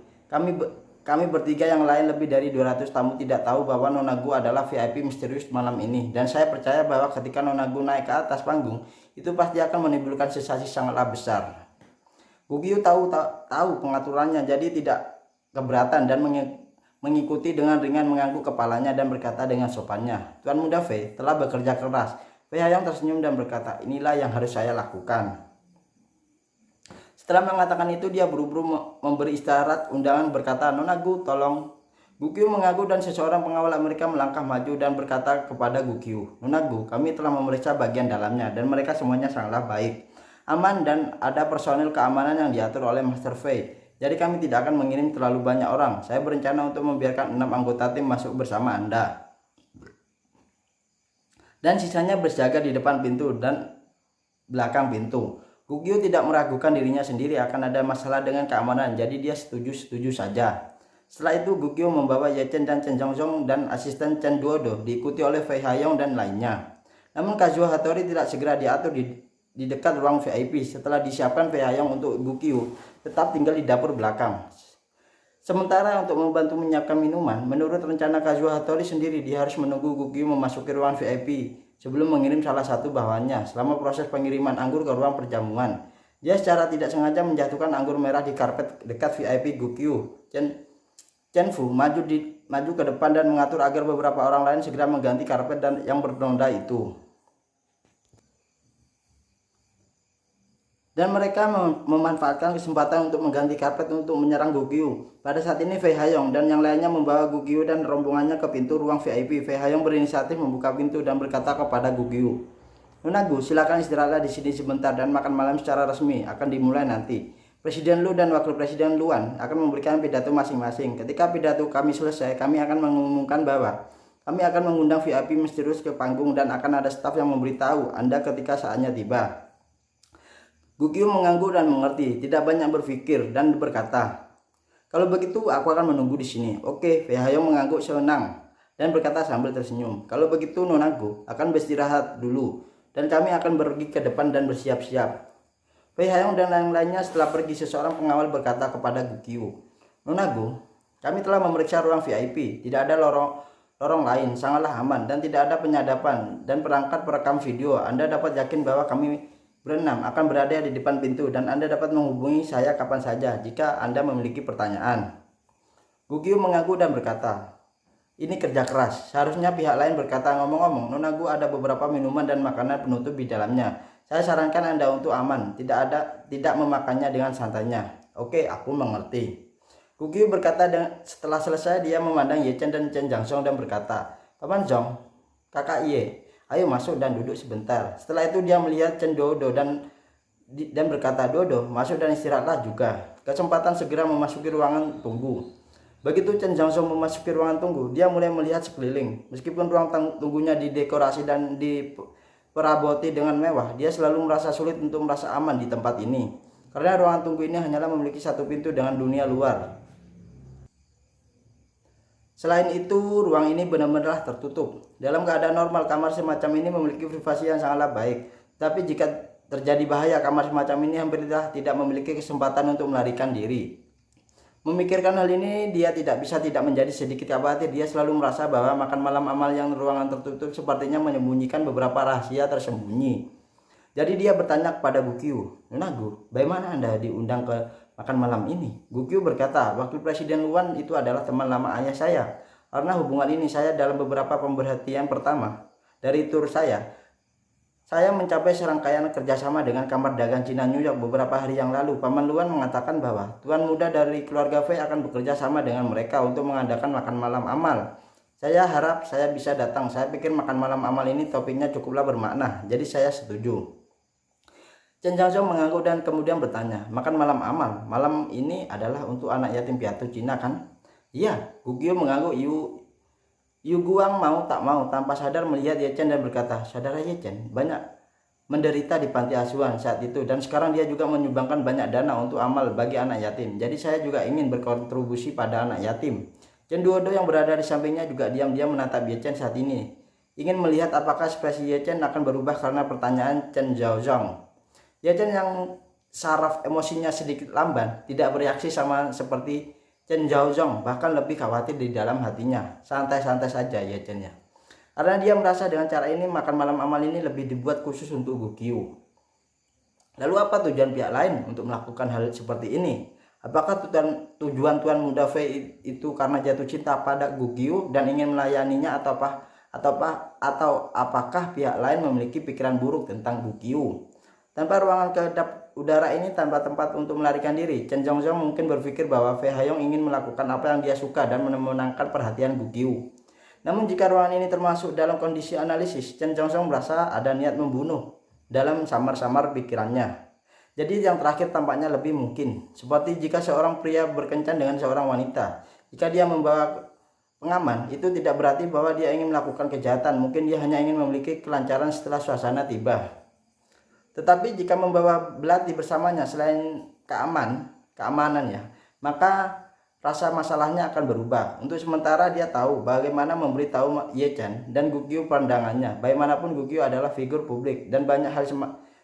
kami bertiga yang lain lebih dari 200 tamu tidak tahu bahwa Nona Gu adalah VIP misterius malam ini. Dan saya percaya bahwa ketika Nona Gu naik ke atas panggung, itu pasti akan menimbulkan sensasi sangatlah besar. Gu Qiu tahu pengaturannya, jadi tidak keberatan dan mengikuti dengan ringan mengangguk kepalanya dan berkata dengan sopannya, Tuan Muda Fei telah bekerja keras. Wei Hayong tersenyum dan berkata, inilah yang harus saya lakukan. Setelah mengatakan itu, dia buru-buru memberi isyarat undangan berkata, Nona Gu, tolong. Gu Qiu mengaku dan seseorang pengawal Amerika melangkah maju dan berkata kepada Gu Qiu, Nona Gu, kami telah memeriksa bagian dalamnya dan mereka semuanya sangatlah baik, aman dan ada personil keamanan yang diatur oleh Master Fei. Jadi kami tidak akan mengirim terlalu banyak orang. Saya berencana untuk membiarkan 6 anggota tim masuk bersama Anda. Dan sisanya berjaga di depan pintu dan belakang pintu. Gu Qiu tidak meragukan dirinya sendiri akan ada masalah dengan keamanan, jadi dia setuju saja. Setelah itu Gu Qiu membawa Ye Chen dan Chen Zhangzong dan asisten Chen Duodo diikuti oleh Wei Hayong dan lainnya. Namun Kazuo Hattori tidak segera diatur di dekat ruang VIP. Setelah disiapkan Wei Hayong untuk Gu Qiu tetap tinggal di dapur belakang. Sementara untuk membantu menyiapkan minuman, menurut rencana Kazuo Hattori sendiri dia harus menunggu Gu Qiu memasuki ruang VIP sebelum mengirim salah satu bawahannya. Selama proses pengiriman anggur ke ruang perjamuan, dia secara tidak sengaja menjatuhkan anggur merah di karpet dekat VIP Gukyu. Chen Fu maju ke depan dan mengatur agar beberapa orang lain segera mengganti karpet dan yang bernoda itu. Dan mereka memanfaatkan kesempatan untuk mengganti karpet untuk menyerang Gukyu. Pada saat ini Fei Hayong dan yang lainnya membawa Gukyu dan rombongannya ke pintu ruang VIP. Fei Hayong berinisiatif membuka pintu dan berkata kepada Gukyu, "Nona Gu, silakan istirahatlah di sini sebentar dan makan malam secara resmi akan dimulai nanti. Presiden Lu dan Wakil Presiden Luan akan memberikan pidato masing-masing. Ketika pidato kami selesai, kami akan mengumumkan bahwa kami akan mengundang VIP misterius ke panggung dan akan ada staf yang memberitahu Anda ketika saatnya tiba." Gukyu mengangguk dan mengerti, tidak banyak berpikir dan berkata, "Kalau begitu aku akan menunggu di sini." "Oke." Fei Hayong mengangguk senang dan berkata sambil tersenyum, "Kalau begitu Nona Gu akan beristirahat dulu dan kami akan pergi ke depan dan bersiap-siap." Fei Hayong dan yang lainnya setelah pergi, seseorang pengawal berkata kepada Gukyu, "Nona Gu, kami telah memeriksa ruang VIP, tidak ada lorong lain, sangatlah aman dan tidak ada penyadapan dan perangkat perekam video. Anda dapat yakin bahwa kami berenam akan berada di depan pintu dan Anda dapat menghubungi saya kapan saja jika Anda memiliki pertanyaan." Gukyu mengangguk dan berkata, "Ini kerja keras." Seharusnya pihak lain berkata, "Ngomong-ngomong, Nona Gu ada beberapa minuman dan makanan penutup di dalamnya. Saya sarankan Anda untuk aman, tidak memakannya dengan santainya." "Oke, aku mengerti." Gukyu berkata setelah selesai. Dia memandang Ye Chen dan Chen Jiangxiong dan berkata, "Paman Zhong, kakak Ye, ayo masuk dan duduk sebentar." Setelah itu dia melihat Chen Dodo dan berkata, "Dodo, masuk dan istirahatlah juga." Kesempatan segera memasuki ruangan tunggu. Begitu Chen Jiangxiong memasuki ruangan tunggu, dia mulai melihat sekeliling. Meskipun ruang tunggunya didekorasi dan diperaboti dengan mewah, dia selalu merasa sulit untuk merasa aman di tempat ini. Karena ruangan tunggu ini hanyalah memiliki satu pintu dengan dunia luar. Selain itu, ruang ini benar-benar tertutup. Dalam keadaan normal, kamar semacam ini memiliki privasi yang sangatlah baik. Tapi jika terjadi bahaya, kamar semacam ini hampir tidak memiliki kesempatan untuk melarikan diri. Memikirkan hal ini, dia tidak menjadi sedikit khawatir. Dia selalu merasa bahwa makan malam amal yang ruangan tertutup sepertinya menyembunyikan beberapa rahasia tersembunyi. Jadi dia bertanya kepada Gukyu, "Nona Gu, bagaimana Anda diundang ke makan malam ini?" Gukyu berkata, "Wakil Presiden Luan itu adalah teman lama ayah saya. Karena hubungan ini saya dalam beberapa pemberhentian pertama dari tur saya mencapai serangkaian kerjasama dengan Kamar Dagang Cina New York beberapa hari yang lalu. Paman Luan mengatakan bahwa tuan muda dari keluarga Fei akan bekerja sama dengan mereka untuk mengadakan makan malam amal. Saya harap saya bisa datang. Saya pikir makan malam amal ini topiknya cukuplah bermakna. Jadi saya setuju." Chen Jiangxiong mengangguk dan kemudian bertanya, "Makan malam amal, malam ini adalah untuk anak yatim piatu Cina kan?" "Iya." Gukyu mengangguk. Yu Guang mau tak mau tanpa sadar melihat Ye Chen dan berkata, "Saudara Ye Chen banyak menderita di panti asuhan saat itu dan sekarang dia juga menyumbangkan banyak dana untuk amal bagi anak yatim. Jadi saya juga ingin berkontribusi pada anak yatim." Chen Duodo yang berada di sampingnya juga diam-diam menatap Ye Chen saat ini, ingin melihat apakah ekspresi Ye Chen akan berubah karena pertanyaan Chen Zhaozong. Ye Chen yang saraf emosinya sedikit lamban tidak bereaksi sama seperti Chen Zhaozong, bahkan lebih khawatir di dalam hatinya. Santai-santai saja Ye Chen ya. Karena dia merasa dengan cara ini makan malam amal ini lebih dibuat khusus untuk Gukyu. Lalu apa tujuan pihak lain untuk melakukan hal seperti ini? Apakah tujuan Tuan Muda Fei itu karena jatuh cinta pada Gukyu dan ingin melayaninya atau apakah pihak lain memiliki pikiran buruk tentang Gukyu? Tanpa ruangan kedap udara ini, tanpa tempat untuk melarikan diri, Chen Jiangxiong mungkin berpikir bahwa Fei Hayong ingin melakukan apa yang dia suka dan memenangkan perhatian Gukyu. Namun jika ruangan ini termasuk dalam kondisi analisis, Chen Jiangxiong merasa ada niat membunuh dalam samar-samar pikirannya. Jadi yang terakhir tampaknya lebih mungkin, seperti jika seorang pria berkencan dengan seorang wanita. Jika dia membawa pengaman, itu tidak berarti bahwa dia ingin melakukan kejahatan. Mungkin dia hanya ingin memiliki kelancaran setelah suasana tiba. Tetapi jika membawa belati bersamanya selain keamanan ya, maka rasa masalahnya akan berubah. Untuk sementara dia tahu bagaimana memberitahu Ye Chen dan Gukyu pandangannya. Bagaimanapun Gukyu adalah figur publik dan banyak hal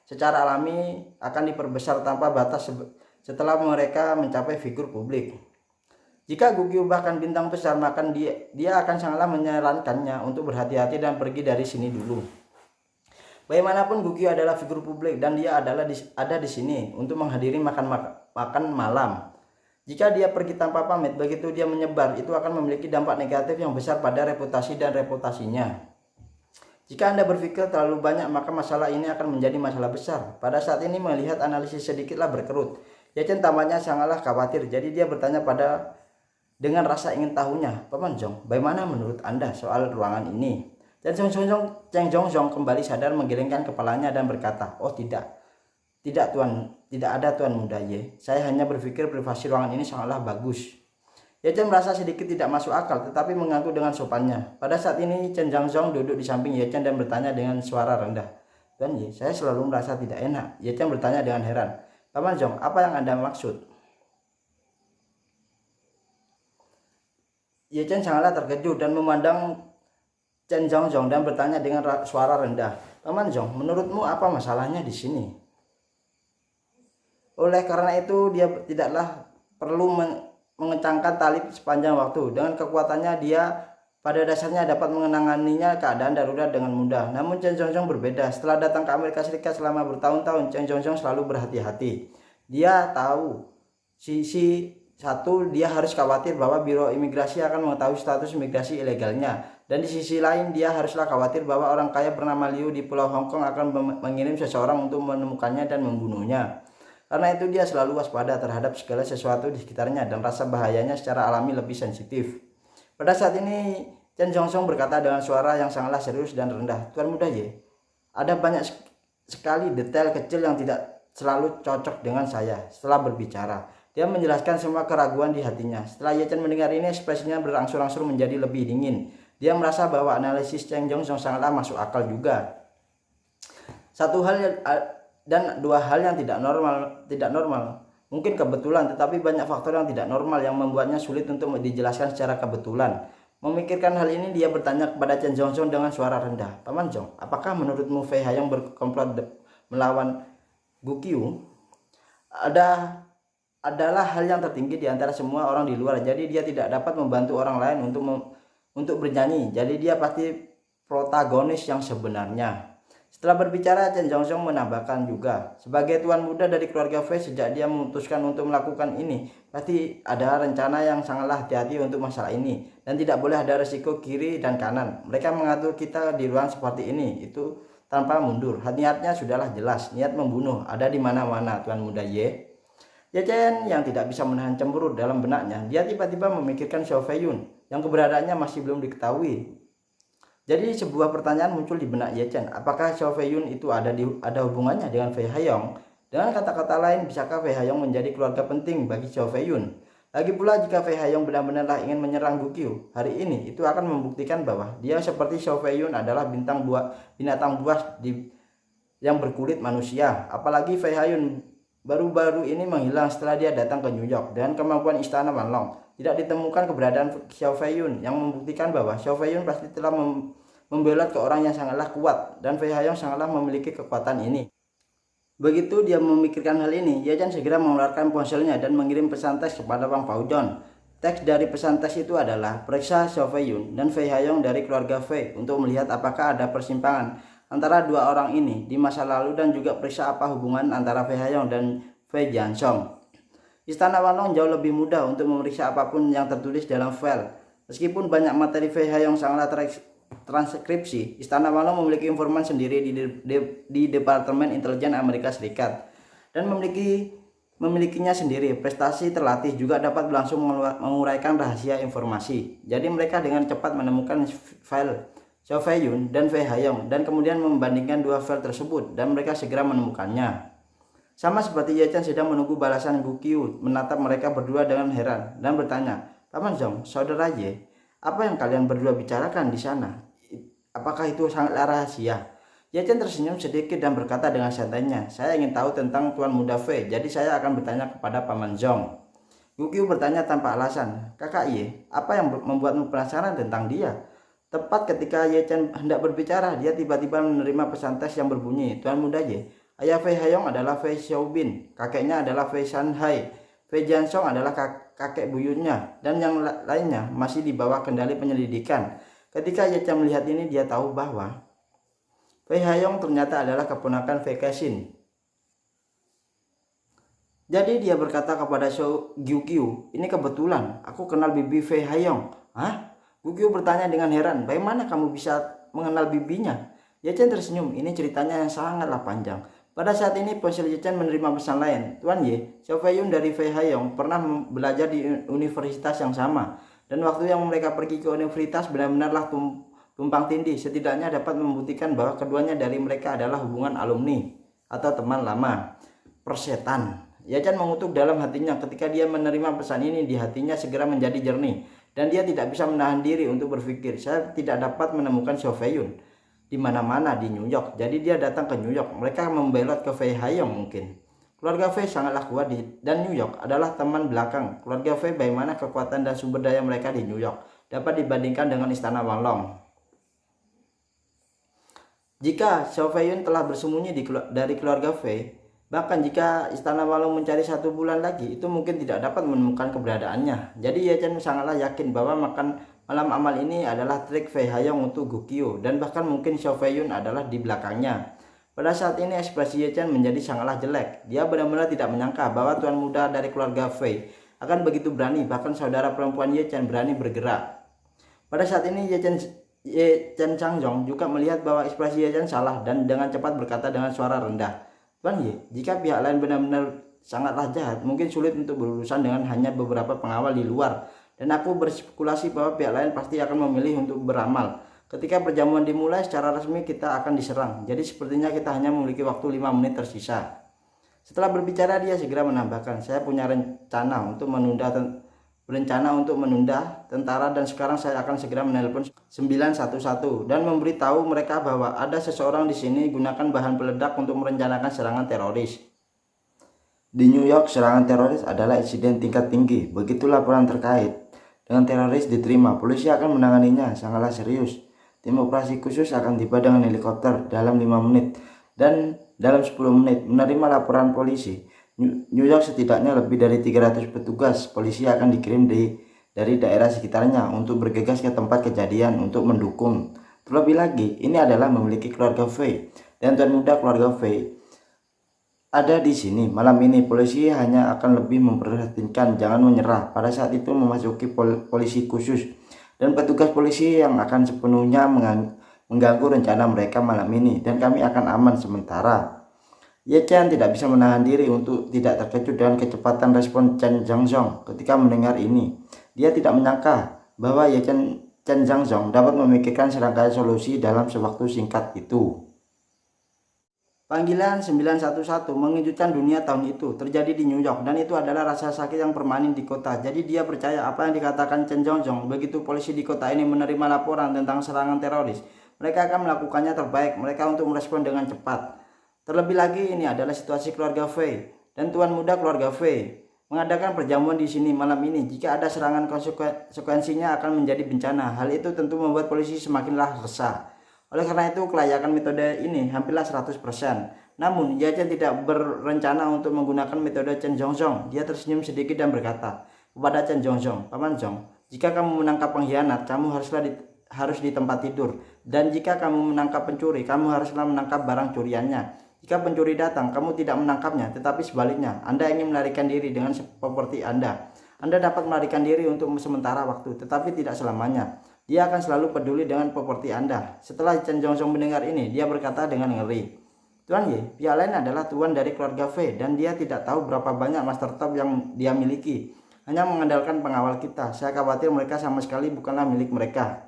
secara alami akan diperbesar tanpa batas setelah mereka mencapai figur publik. Jika Gukyu bahkan bintang besar, maka dia akan sangatlah menyarankannya untuk berhati-hati dan pergi dari sini dulu. Bagaimanapun Gukyu adalah figur publik dan dia ada di sini untuk menghadiri makan malam. Jika dia pergi tanpa pamit, begitu dia menyebar, itu akan memiliki dampak negatif yang besar pada reputasi dan reputasinya. Jika Anda berpikir terlalu banyak, maka masalah ini akan menjadi masalah besar. Pada saat ini melihat analisis sedikitlah berkerut. Ye-Chen tampaknya sangatlah khawatir, jadi dia bertanya dengan rasa ingin tahunya, Paman Zhong, bagaimana menurut Anda soal ruangan ini? Dan Cheng Zhongzhong kembali sadar, menggelengkan kepalanya dan berkata, oh tidak Tuan, tidak ada Tuan Muda Ye. Saya hanya berpikir privasi ruangan ini sangatlah bagus. Ye-Chen merasa sedikit tidak masuk akal, tetapi mengaku dengan sopannya. Pada saat ini Cheng Zhongzhong duduk di samping Ye-Chen dan bertanya dengan suara rendah, Tuan Ye, saya selalu merasa tidak enak. Ye-Chen bertanya dengan heran, Paman Zhong, apa yang Anda maksud? Ye-Chen sangatlah terkejut dan memandang Cheng Zhongzhong dan bertanya dengan suara rendah, Paman Zhong, menurutmu apa masalahnya di sini? Oleh karena itu dia tidaklah perlu mengecangkan tali sepanjang waktu. Dengan kekuatannya dia pada dasarnya dapat mengenanganinya keadaan darurat dengan mudah. Namun Cheng Zhongzhong berbeda. Setelah datang ke Amerika Serikat selama bertahun-tahun, Cheng Zhongzhong selalu berhati-hati. Dia tahu sisi satu, dia harus khawatir bahwa Biro Imigrasi akan mengetahui status imigrasi ilegalnya. Dan di sisi lain dia haruslah khawatir bahwa orang kaya bernama Liu di Pulau Hong Kong akan mengirim seseorang untuk menemukannya dan membunuhnya. Karena itu dia selalu waspada terhadap segala sesuatu di sekitarnya dan rasa bahayanya secara alami lebih sensitif. Pada saat ini Cheng Zhongzhong berkata dengan suara yang sangatlah serius dan rendah, Tuan Muda Ye, ada banyak sekali detail kecil yang tidak selalu cocok dengan saya. Setelah berbicara, dia menjelaskan semua keraguan di hatinya. Setelah Ye-Chen mendengar ini, ekspresinya berangsur-angsur menjadi lebih dingin. Dia merasa bahwa analisis Cheng Zhongzhong sangatlah masuk akal juga. Dan dua hal yang tidak normal. Mungkin kebetulan, tetapi banyak faktor yang tidak normal yang membuatnya sulit untuk dijelaskan secara kebetulan. Memikirkan hal ini, dia bertanya kepada Cheng Zhongzhong dengan suara rendah, Paman Zhong, apakah menurutmu Fei Haiyong berkomplot melawan Gukyu? Adalah hal yang tertinggi di antara semua orang di luar. Jadi dia tidak dapat membantu orang lain untuk bernyanyi. Jadi dia pasti protagonis yang sebenarnya. Setelah berbicara, Cheng Zhongzhong menambahkan juga, sebagai tuan muda dari keluarga Fei, sejak dia memutuskan untuk melakukan ini, pasti ada rencana yang sangatlah hati-hati untuk masalah ini, dan tidak boleh ada resiko kiri dan kanan. Mereka mengatur kita di ruang seperti ini, itu tanpa mundur. Niatnya sudahlah jelas, niat membunuh ada di mana-mana, Tuan Muda Ye. Ye-Chen yang tidak bisa menahan cemburu dalam benaknya, dia tiba-tiba memikirkan Xiao Feiyun yang keberadaannya masih belum diketahui. Jadi sebuah pertanyaan muncul di benak Ye-Chen, apakah Xiao Feiyun itu ada hubungannya dengan Fei Haiyong? Dengan kata-kata lain, bisakah Fei Haiyong menjadi keluarga penting bagi Xiao Feiyun? Lagi pula jika Fei Haiyong benar-benarlah ingin menyerang Gukyu hari ini, itu akan membuktikan bahwa dia seperti Xiao Feiyun adalah binatang buas yang berkulit manusia. Apalagi Fei Haiyun baru-baru ini menghilang setelah dia datang ke New York dengan kemampuan istana Wanlong. Tidak ditemukan keberadaan Xiao Feiyun yang membuktikan bahwa Xiao Feiyun pasti telah membelot ke orang yang sangatlah kuat, dan Fei Haiyong sangatlah memiliki kekuatan ini. Begitu dia memikirkan hal ini, Ye-Chen segera mengeluarkan ponselnya dan mengirim pesan teks kepada Wang Baozhong. Teks dari pesan teks itu adalah, periksa Xiao Feiyun dan Fei Haiyong dari keluarga Fei untuk melihat apakah ada persimpangan antara dua orang ini di masa lalu, dan juga periksa apa hubungan antara Fei Haiyong dan Fei Jianshong. Istana Wanlong jauh lebih mudah untuk memeriksa apapun yang tertulis dalam file. Meskipun banyak materi Fei Haiyong sangatlah transkripsi, Istana Wanlong memiliki informan sendiri di Departemen Intelijen Amerika Serikat dan memilikinya sendiri. Prestasi terlatih juga dapat langsung menguraikan rahasia informasi. Jadi mereka dengan cepat menemukan file Xiao Feiyun dan Fei Haiyong dan kemudian membandingkan dua file tersebut, dan mereka segera menemukannya. Sama seperti Ye-Chen sedang menunggu balasan Gukyu, menatap mereka berdua dengan heran dan bertanya, Paman Zhong, saudara Ye, apa yang kalian berdua bicarakan di sana? Apakah itu sangatlah rahasia? Ye-Chen tersenyum sedikit dan berkata dengan santainya, saya ingin tahu tentang Tuan Muda Fei, jadi saya akan bertanya kepada Paman Zhong. Gukyu bertanya tanpa alasan, Kakak Ye, apa yang membuatmu penasaran tentang dia? Tepat ketika Ye-Chen hendak berbicara, dia tiba-tiba menerima pesan teks yang berbunyi, Tuan Muda Ye, ayah Fei Haiyong adalah Fei Xiaobin, kakeknya adalah Fei Shanhai, Fei Jianshong adalah kakek buyutnya, dan yang lainnya masih di bawah kendali penyelidikan. Ketika Ye-Chen melihat ini, dia tahu bahwa Fei Haiyong ternyata adalah keponakan Fei Kexin. Jadi dia berkata kepada Shou Gyukyu, "Ini kebetulan, aku kenal bibi Fei Haiyong." "Hah?" Gyukyu bertanya dengan heran, "Bagaimana kamu bisa mengenal bibinya?" Ye Chen tersenyum, "Ini ceritanya yang sangatlah panjang." Pada saat ini ponsel Ye Chen menerima pesan lain. "Tuan Ye, Xiao Feiyun dari Fei Haiyong pernah belajar di universitas yang sama. Dan waktu yang mereka pergi ke universitas benar-benarlah tumpang tindih. Setidaknya dapat membuktikan bahwa keduanya dari mereka adalah hubungan alumni atau teman lama. Persetan." Ye Chen mengutuk dalam hatinya. Ketika dia menerima pesan ini, di hatinya segera menjadi jernih. Dan dia tidak bisa menahan diri untuk berpikir, "Saya tidak dapat menemukan Xiao Feiyun di mana-mana di New York." Jadi dia datang ke New York. Mereka membelot ke Fei Haiyong mungkin. Keluarga Fei sangatlah kuat dan New York adalah teman belakang keluarga Fei. Bagaimana kekuatan dan sumber daya mereka di New York dapat dibandingkan dengan istana Wanglong. Jika Xiao Feiyun telah bersembunyi dari keluarga Fei, bahkan jika istana Wanglong mencari 1 bulan lagi, itu mungkin tidak dapat menemukan keberadaannya. Jadi Ye Chen sangatlah yakin bahwa malam amal ini adalah trik Fei Haiyong untuk Gyukyu, dan bahkan mungkin Xiao Feiyun adalah di belakangnya. Pada saat ini ekspresi Ye Chen menjadi sangatlah jelek. Dia benar-benar tidak menyangka bahwa tuan muda dari keluarga Fei akan begitu berani, bahkan saudara perempuan Ye Chen berani bergerak. Pada saat ini Ye Chen Changjong juga melihat bahwa ekspresi Ye Chen salah dan dengan cepat berkata dengan suara rendah, "Tuan Ye, jika pihak lain benar-benar sangatlah jahat, mungkin sulit untuk berurusan dengan hanya beberapa pengawal di luar. Dan aku berspekulasi bahwa pihak lain pasti akan memilih untuk beramal. Ketika perjamuan dimulai secara resmi kita akan diserang. Jadi sepertinya kita hanya memiliki waktu 5 menit tersisa." Setelah berbicara dia segera menambahkan, "Saya punya rencana untuk menunda tentara dan sekarang saya akan segera menelpon 911 dan memberitahu mereka bahwa ada seseorang di sini gunakan bahan peledak untuk merencanakan serangan teroris." Di New York, serangan teroris adalah insiden tingkat tinggi. Begitu laporan terkait dengan teroris diterima, polisi akan menanganinya sangatlah serius. Tim operasi khusus akan tiba dengan helikopter dalam 5 menit dan dalam 10 menit menerima laporan polisi. New York setidaknya lebih dari 300 petugas polisi akan dikirim dari daerah sekitarnya untuk bergegas ke tempat kejadian untuk mendukung. Terlebih lagi, ini adalah memiliki keluarga Fei dan tuan muda keluarga Fei ada di sini. Malam ini polisi hanya akan lebih memperhatikan jangan menyerah. Pada saat itu memasuki polisi khusus dan petugas polisi yang akan sepenuhnya mengganggu rencana mereka malam ini, dan kami akan aman sementara. Ye Chen tidak bisa menahan diri untuk tidak terkejut dengan kecepatan respon Chen Zhangzong ketika mendengar ini. Dia tidak menyangka bahwa Chen Zhangzong dapat memikirkan serangkaian solusi dalam sewaktu singkat itu. Panggilan 911 mengejutkan dunia tahun itu terjadi di New York, dan itu adalah rasa sakit yang permanen di kota. Jadi dia percaya apa yang dikatakan Chen Zhangzong. Begitu polisi di kota ini menerima laporan tentang serangan teroris, mereka akan melakukannya terbaik mereka untuk merespon dengan cepat. Terlebih lagi ini adalah situasi keluarga Fei dan tuan muda keluarga Fei mengadakan perjamuan di sini malam ini. Jika ada serangan, konsekuensinya akan menjadi bencana. Hal itu tentu membuat polisi semakinlah resah. Oleh karena itu kelayakan metode ini hampirlah 100%. Namun Ye Chen tidak berencana untuk menggunakan metode Chen Zhangzong. Dia tersenyum sedikit dan berkata kepada Chen Zhangzong, "Paman Zhong, jika kamu menangkap pengkhianat, kamu harus di tempat tidur. Dan jika kamu menangkap pencuri, kamu haruslah menangkap barang curiannya. Jika pencuri datang, kamu tidak menangkapnya, tetapi sebaliknya, Anda ingin melarikan diri dengan properti Anda. Anda dapat melarikan diri untuk sementara waktu, tetapi tidak selamanya. Dia akan selalu peduli dengan properti Anda." Setelah Chen Zhangzong mendengar ini, dia berkata dengan ngeri, "Tuan Ye, pihak lain adalah tuan dari keluarga Fei dan dia tidak tahu berapa banyak master top yang dia miliki. Hanya mengandalkan pengawal kita. Saya khawatir mereka sama sekali bukanlah milik mereka.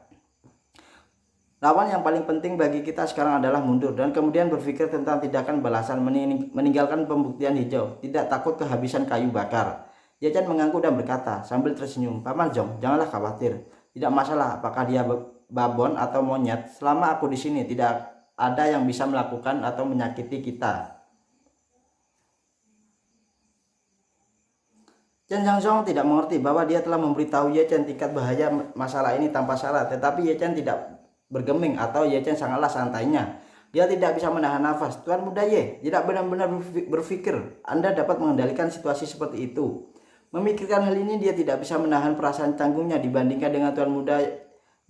Lawan yang paling penting bagi kita sekarang adalah mundur dan kemudian berpikir tentang tindakan balasan, meninggalkan pembuktian hijau, tidak takut kehabisan kayu bakar." Ye Chen mengangguk dan berkata sambil tersenyum, "Paman Zhong, janganlah khawatir. Tidak masalah apakah dia babon atau monyet. Selama aku di sini, tidak ada yang bisa melakukan atau menyakiti kita." Chen Zhangzong tidak mengerti bahwa dia telah memberitahu Ye Chen tingkat bahaya masalah ini tanpa syarat, tetapi Ye Chen tidak bergeming atau Ye Chen sangatlah santainya. Dia tidak bisa menahan nafas. "Tuan muda Ye, tidak benar-benar berpikir Anda dapat mengendalikan situasi seperti itu." Memikirkan hal ini, dia tidak bisa menahan perasaan canggungnya dibandingkan dengan tuan muda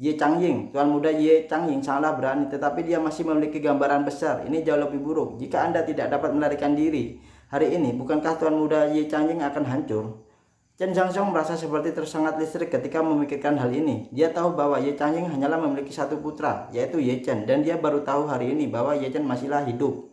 Ye Changying. Tuan muda Ye Changying sangatlah berani, tetapi dia masih memiliki gambaran besar. Ini jauh lebih buruk. Jika Anda tidak dapat melarikan diri hari ini, bukankah tuan muda Ye Changying akan hancur? Chen Zhangzong merasa seperti tersengat listrik ketika memikirkan hal ini. Dia tahu bahwa Ye Changying hanyalah memiliki satu putra, yaitu Ye Chen, dan dia baru tahu hari ini bahwa Ye Chen masihlah hidup.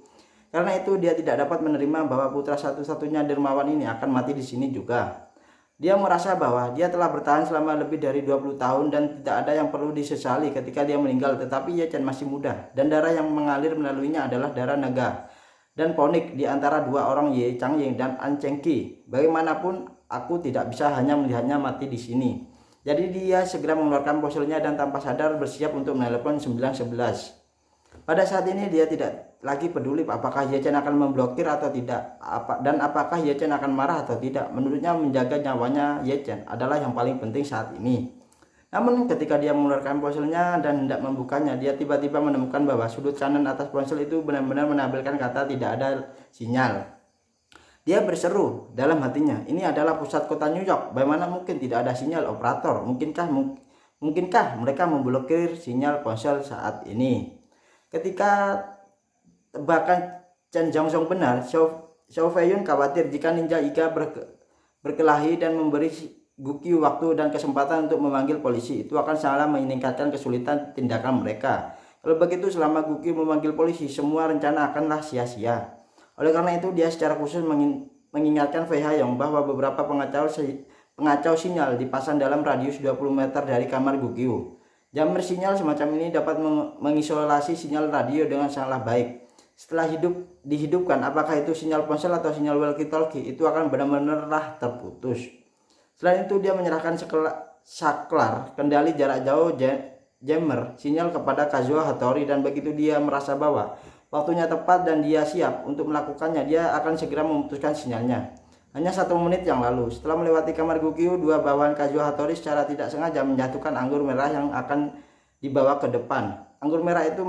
Karena itu dia tidak dapat menerima bahwa putra satu-satunya dermawan ini akan mati di sini juga. Dia merasa bahwa dia telah bertahan selama lebih dari 20 tahun dan tidak ada yang perlu disesali ketika dia meninggal, tetapi Ye Chen masih muda dan darah yang mengalir melaluinya adalah darah naga dan ponik di antara dua orang Ye Changying dan An Chengqi. Bagaimanapun aku tidak bisa hanya melihatnya mati di sini. Jadi dia segera mengeluarkan ponselnya dan tanpa sadar bersiap untuk menelepon 911. Pada saat ini dia tidak lagi peduli apakah Ye Chen akan memblokir atau tidak, dan apakah Ye Chen akan marah atau tidak. Menurutnya menjaga nyawanya Ye Chen adalah yang paling penting saat ini. Namun ketika dia mengeluarkan ponselnya dan hendak membukanya, dia tiba-tiba menemukan bahwa sudut kanan atas ponsel itu benar-benar menampilkan kata tidak ada sinyal. Dia berseru dalam hatinya, ini adalah pusat kota New York, bagaimana mungkin tidak ada sinyal operator? Mungkinkah mereka memblokir sinyal ponsel saat ini? Ketika tebakan Chen Zhangzong benar, Xiao Feiyun khawatir jika Ninja Iga berkelahi dan memberi Gukyu waktu dan kesempatan untuk memanggil polisi. Itu akan sangatlah meningkatkan kesulitan tindakan mereka. Kalau begitu, selama Gukyu memanggil polisi, semua rencana akanlah sia-sia. Oleh karena itu, dia secara khusus mengingatkan Fei Haiyong bahwa beberapa pengacau sinyal dipasang dalam radius 20 meter dari kamar Gukyu. Jammer sinyal semacam ini dapat mengisolasi sinyal radio dengan sangatlah baik. Setelah dihidupkan, apakah itu sinyal ponsel atau sinyal walkie-talkie, itu akan benar-benarlah terputus. Selain itu, dia menyerahkan saklar kendali jarak jauh jammer sinyal kepada Kazuo Hattori, dan begitu dia merasa bahwa waktunya tepat dan dia siap untuk melakukannya, dia akan segera memutuskan sinyalnya. Hanya 1 menit yang lalu, setelah melewati kamar Gukyu, dua bawahan Kazuo Hattori secara tidak sengaja menjatuhkan anggur merah yang akan dibawa ke depan. Anggur merah itu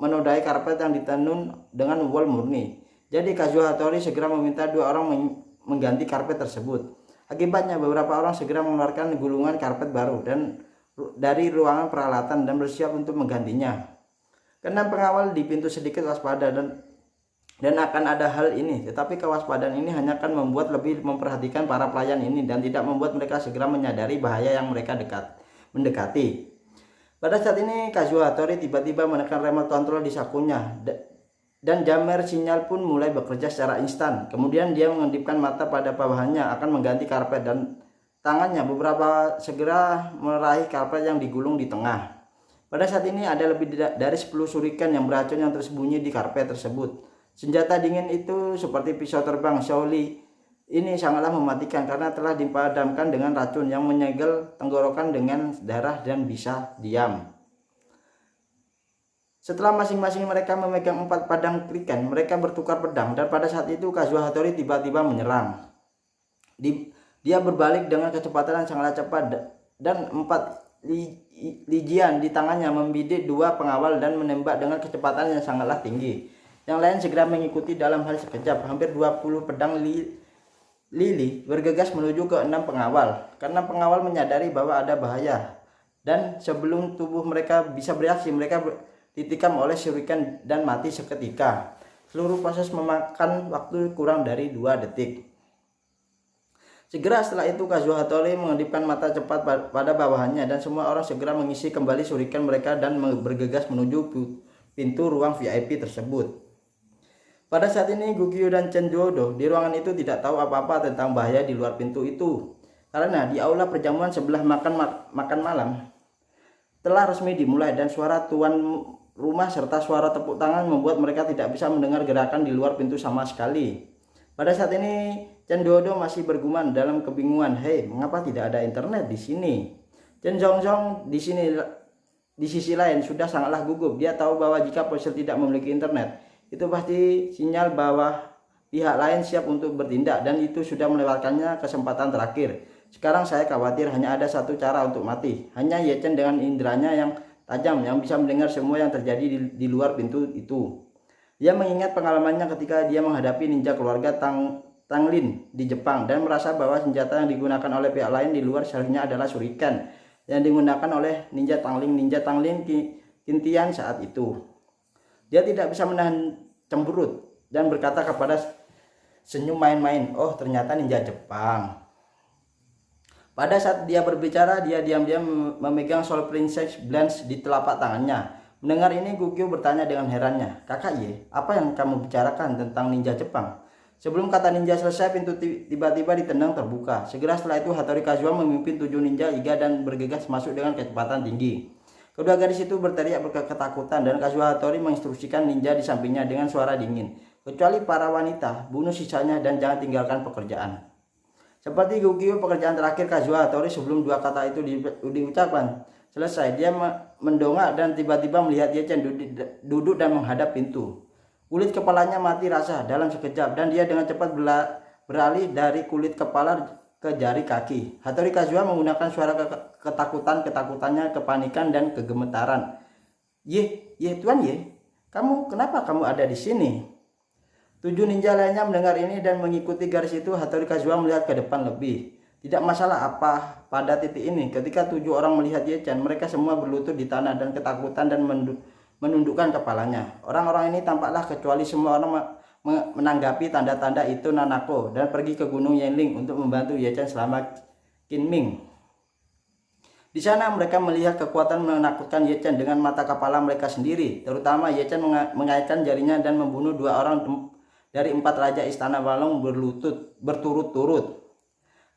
menodai karpet yang ditenun dengan wol murni. Jadi Kazuo Hattori segera meminta dua orang mengganti karpet tersebut. Akibatnya beberapa orang segera mengeluarkan gulungan karpet baru dan dari ruangan peralatan dan bersiap untuk menggantinya. Keenam pengawal di pintu sedikit waspada dan akan ada hal ini, tetapi kewaspadaan ini hanya akan membuat lebih memperhatikan para pelayan ini dan tidak membuat mereka segera menyadari bahaya yang mereka mendekati. Pada saat ini Kazuo Hattori tiba-tiba menekan remote control di sakunya dan jammer sinyal pun mulai bekerja secara instan. Kemudian dia mengedipkan mata pada bawahannya akan mengganti karpet dan tangannya beberapa segera meraih karpet yang digulung di tengah. Pada saat ini ada lebih dari 10 shuriken yang beracun yang tersembunyi di karpet tersebut. Senjata dingin itu seperti pisau terbang Shaoli ini sangatlah mematikan karena telah dipadamkan dengan racun yang menyegel tenggorokan dengan darah dan bisa diam. Setelah masing-masing mereka memegang 4 padang kriken, mereka bertukar pedang dan pada saat itu Kazuo Hattori tiba-tiba menyerang. Dia berbalik dengan kecepatan yang sangat cepat dan 4 lijian di tangannya membidik 2 pengawal dan menembak dengan kecepatan yang sangatlah tinggi. Yang lain segera mengikuti dalam hal sekejap. Hampir 20 pedang lili bergegas menuju ke 6 pengawal. Karena pengawal menyadari bahwa ada bahaya. Dan sebelum tubuh mereka bisa bereaksi, mereka ditikam oleh shuriken dan mati seketika. Seluruh proses memakan waktu kurang dari 2 detik. Segera setelah itu Kazuo Hattori mengedipkan mata cepat pada bawahannya dan semua orang segera mengisi kembali shuriken mereka dan bergegas menuju pintu ruang VIP tersebut. Pada saat ini Gukyu dan Chen Zhuodo di ruangan itu tidak tahu apa-apa tentang bahaya di luar pintu itu. Karena di aula perjamuan sebelah makan malam telah resmi dimulai dan suara tuan rumah serta suara tepuk tangan membuat mereka tidak bisa mendengar gerakan di luar pintu sama sekali. Pada saat ini Chen Zhuodo masih bergumam dalam kebingungan. Hei, mengapa tidak ada internet di sini? Chen Zhangzong di sisi lain sudah sangatlah gugup. Dia tahu bahwa jika ponsel tidak memiliki internet, itu pasti sinyal bahwa pihak lain siap untuk bertindak dan itu sudah melewatkannya kesempatan terakhir. Sekarang saya khawatir hanya ada satu cara untuk mati. Hanya Ye Chen dengan inderanya yang tajam yang bisa mendengar semua yang terjadi di luar pintu itu. Dia mengingat pengalamannya ketika dia menghadapi ninja keluarga Tanglin di Jepang dan merasa bahwa senjata yang digunakan oleh pihak lain di luar seharusnya adalah shuriken yang digunakan oleh Ninja Tangling Qintian saat itu. Dia tidak bisa menahan cemberut dan berkata kepada senyum main-main, "Oh, ternyata ninja Jepang." Pada saat dia berbicara, dia diam-diam memegang Soul Princess Blanche di telapak tangannya. Mendengar ini, Gukyu bertanya dengan herannya, "Kakak Ye, apa yang kamu bicarakan tentang ninja Jepang?" Sebelum kata ninja selesai, pintu tiba-tiba ditendang terbuka. Segera setelah itu, Hattori Kazuha memimpin 7 ninja Iga dan bergegas masuk dengan kecepatan tinggi. Kedua gadis itu berteriak ketakutan dan Kazuha Hattori menginstruksikan ninja di sampingnya dengan suara dingin, "Kecuali para wanita, bunuh sisanya dan jangan tinggalkan pekerjaan." Seperti Gukyu, pekerjaan terakhir Kazuha Hattori sebelum dua kata itu diucapkan selesai, dia mendongak dan tiba-tiba melihat Ye Chen duduk dan menghadap pintu. Kulit kepalanya mati rasa dalam sekejap dan dia dengan cepat beralih dari kulit kepala ke jari kaki. Hattori Kazuha menggunakan suara ketakutannya, kepanikan dan kegemetaran. Ye, Tuan Ye, kenapa kamu ada di sini?" 7 ninja lainnya mendengar ini dan mengikuti garis itu. Hattori Kazuha melihat ke depan lebih. Tidak masalah apa pada titik ini. Ketika 7 orang melihat Ye Chen, mereka semua berlutut di tanah dan ketakutan dan menundukkan kepalanya. Orang-orang ini tampaklah kecuali semua orang menanggapi tanda-tanda itu Nanako dan pergi ke Gunung Yanling untuk membantu Ye Chen selama Qinming. Di sana mereka melihat kekuatan menakutkan Ye Chen dengan mata kepala mereka sendiri. Terutama Ye Chen mengaitkan jarinya dan membunuh 2 orang dari 4 raja istana Balong berturut-turut.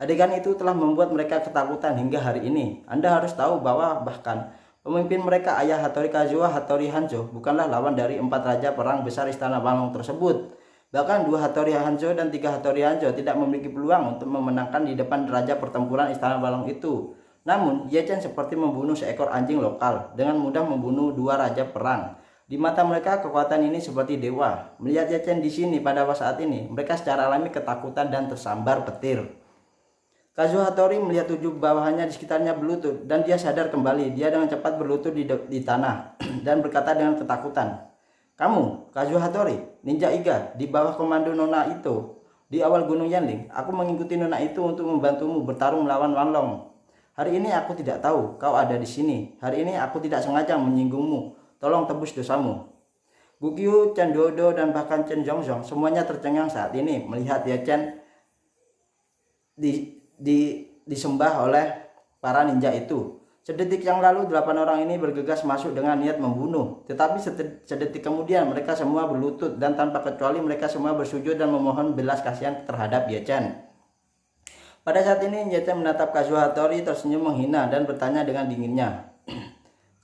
Adegan itu telah membuat mereka ketakutan hingga hari ini. Anda harus tahu bahwa bahkan pemimpin mereka, ayah Hattori Kazuha, Hattori Hanzo, bukanlah lawan dari 4 raja perang besar istana Balong tersebut. Bahkan 2 Hattori Hanzo dan 3 Hattori Hanzo tidak memiliki peluang untuk memenangkan di depan raja pertempuran istana Balong itu. Namun, Ye Chen seperti membunuh seekor anjing lokal, dengan mudah membunuh 2 raja perang. Di mata mereka, kekuatan ini seperti dewa. Melihat Ye Chen di sini pada saat ini, mereka secara alami ketakutan dan tersambar petir. Kazuha Hattori melihat 7 bawahannya di sekitarnya berlutut dan dia sadar kembali. Dia dengan cepat berlutut di tanah dan berkata dengan ketakutan, "Kamu, Kazuha Hattori, ninja Iga di bawah komando Nona itu di awal Gunung Yanling. Aku mengikuti Nona itu untuk membantumu bertarung melawan Wanlong. Hari ini aku tidak tahu kau ada di sini. Hari ini aku tidak sengaja menyinggungmu. Tolong tebus dosamu." Gukyu, Chen Duodo, dan bahkan Chen Zhongzhong semuanya tercengang saat ini melihat Ye Chen disembah oleh para ninja itu. Sedetik yang lalu 8 orang ini bergegas masuk dengan niat membunuh. Tetapi sedetik kemudian mereka semua berlutut dan tanpa kecuali mereka semua bersujud dan memohon belas kasihan terhadap Ye Chen. Pada saat ini Ye Chen menatap Kazuha Hattori tersenyum menghina dan bertanya dengan dinginnya,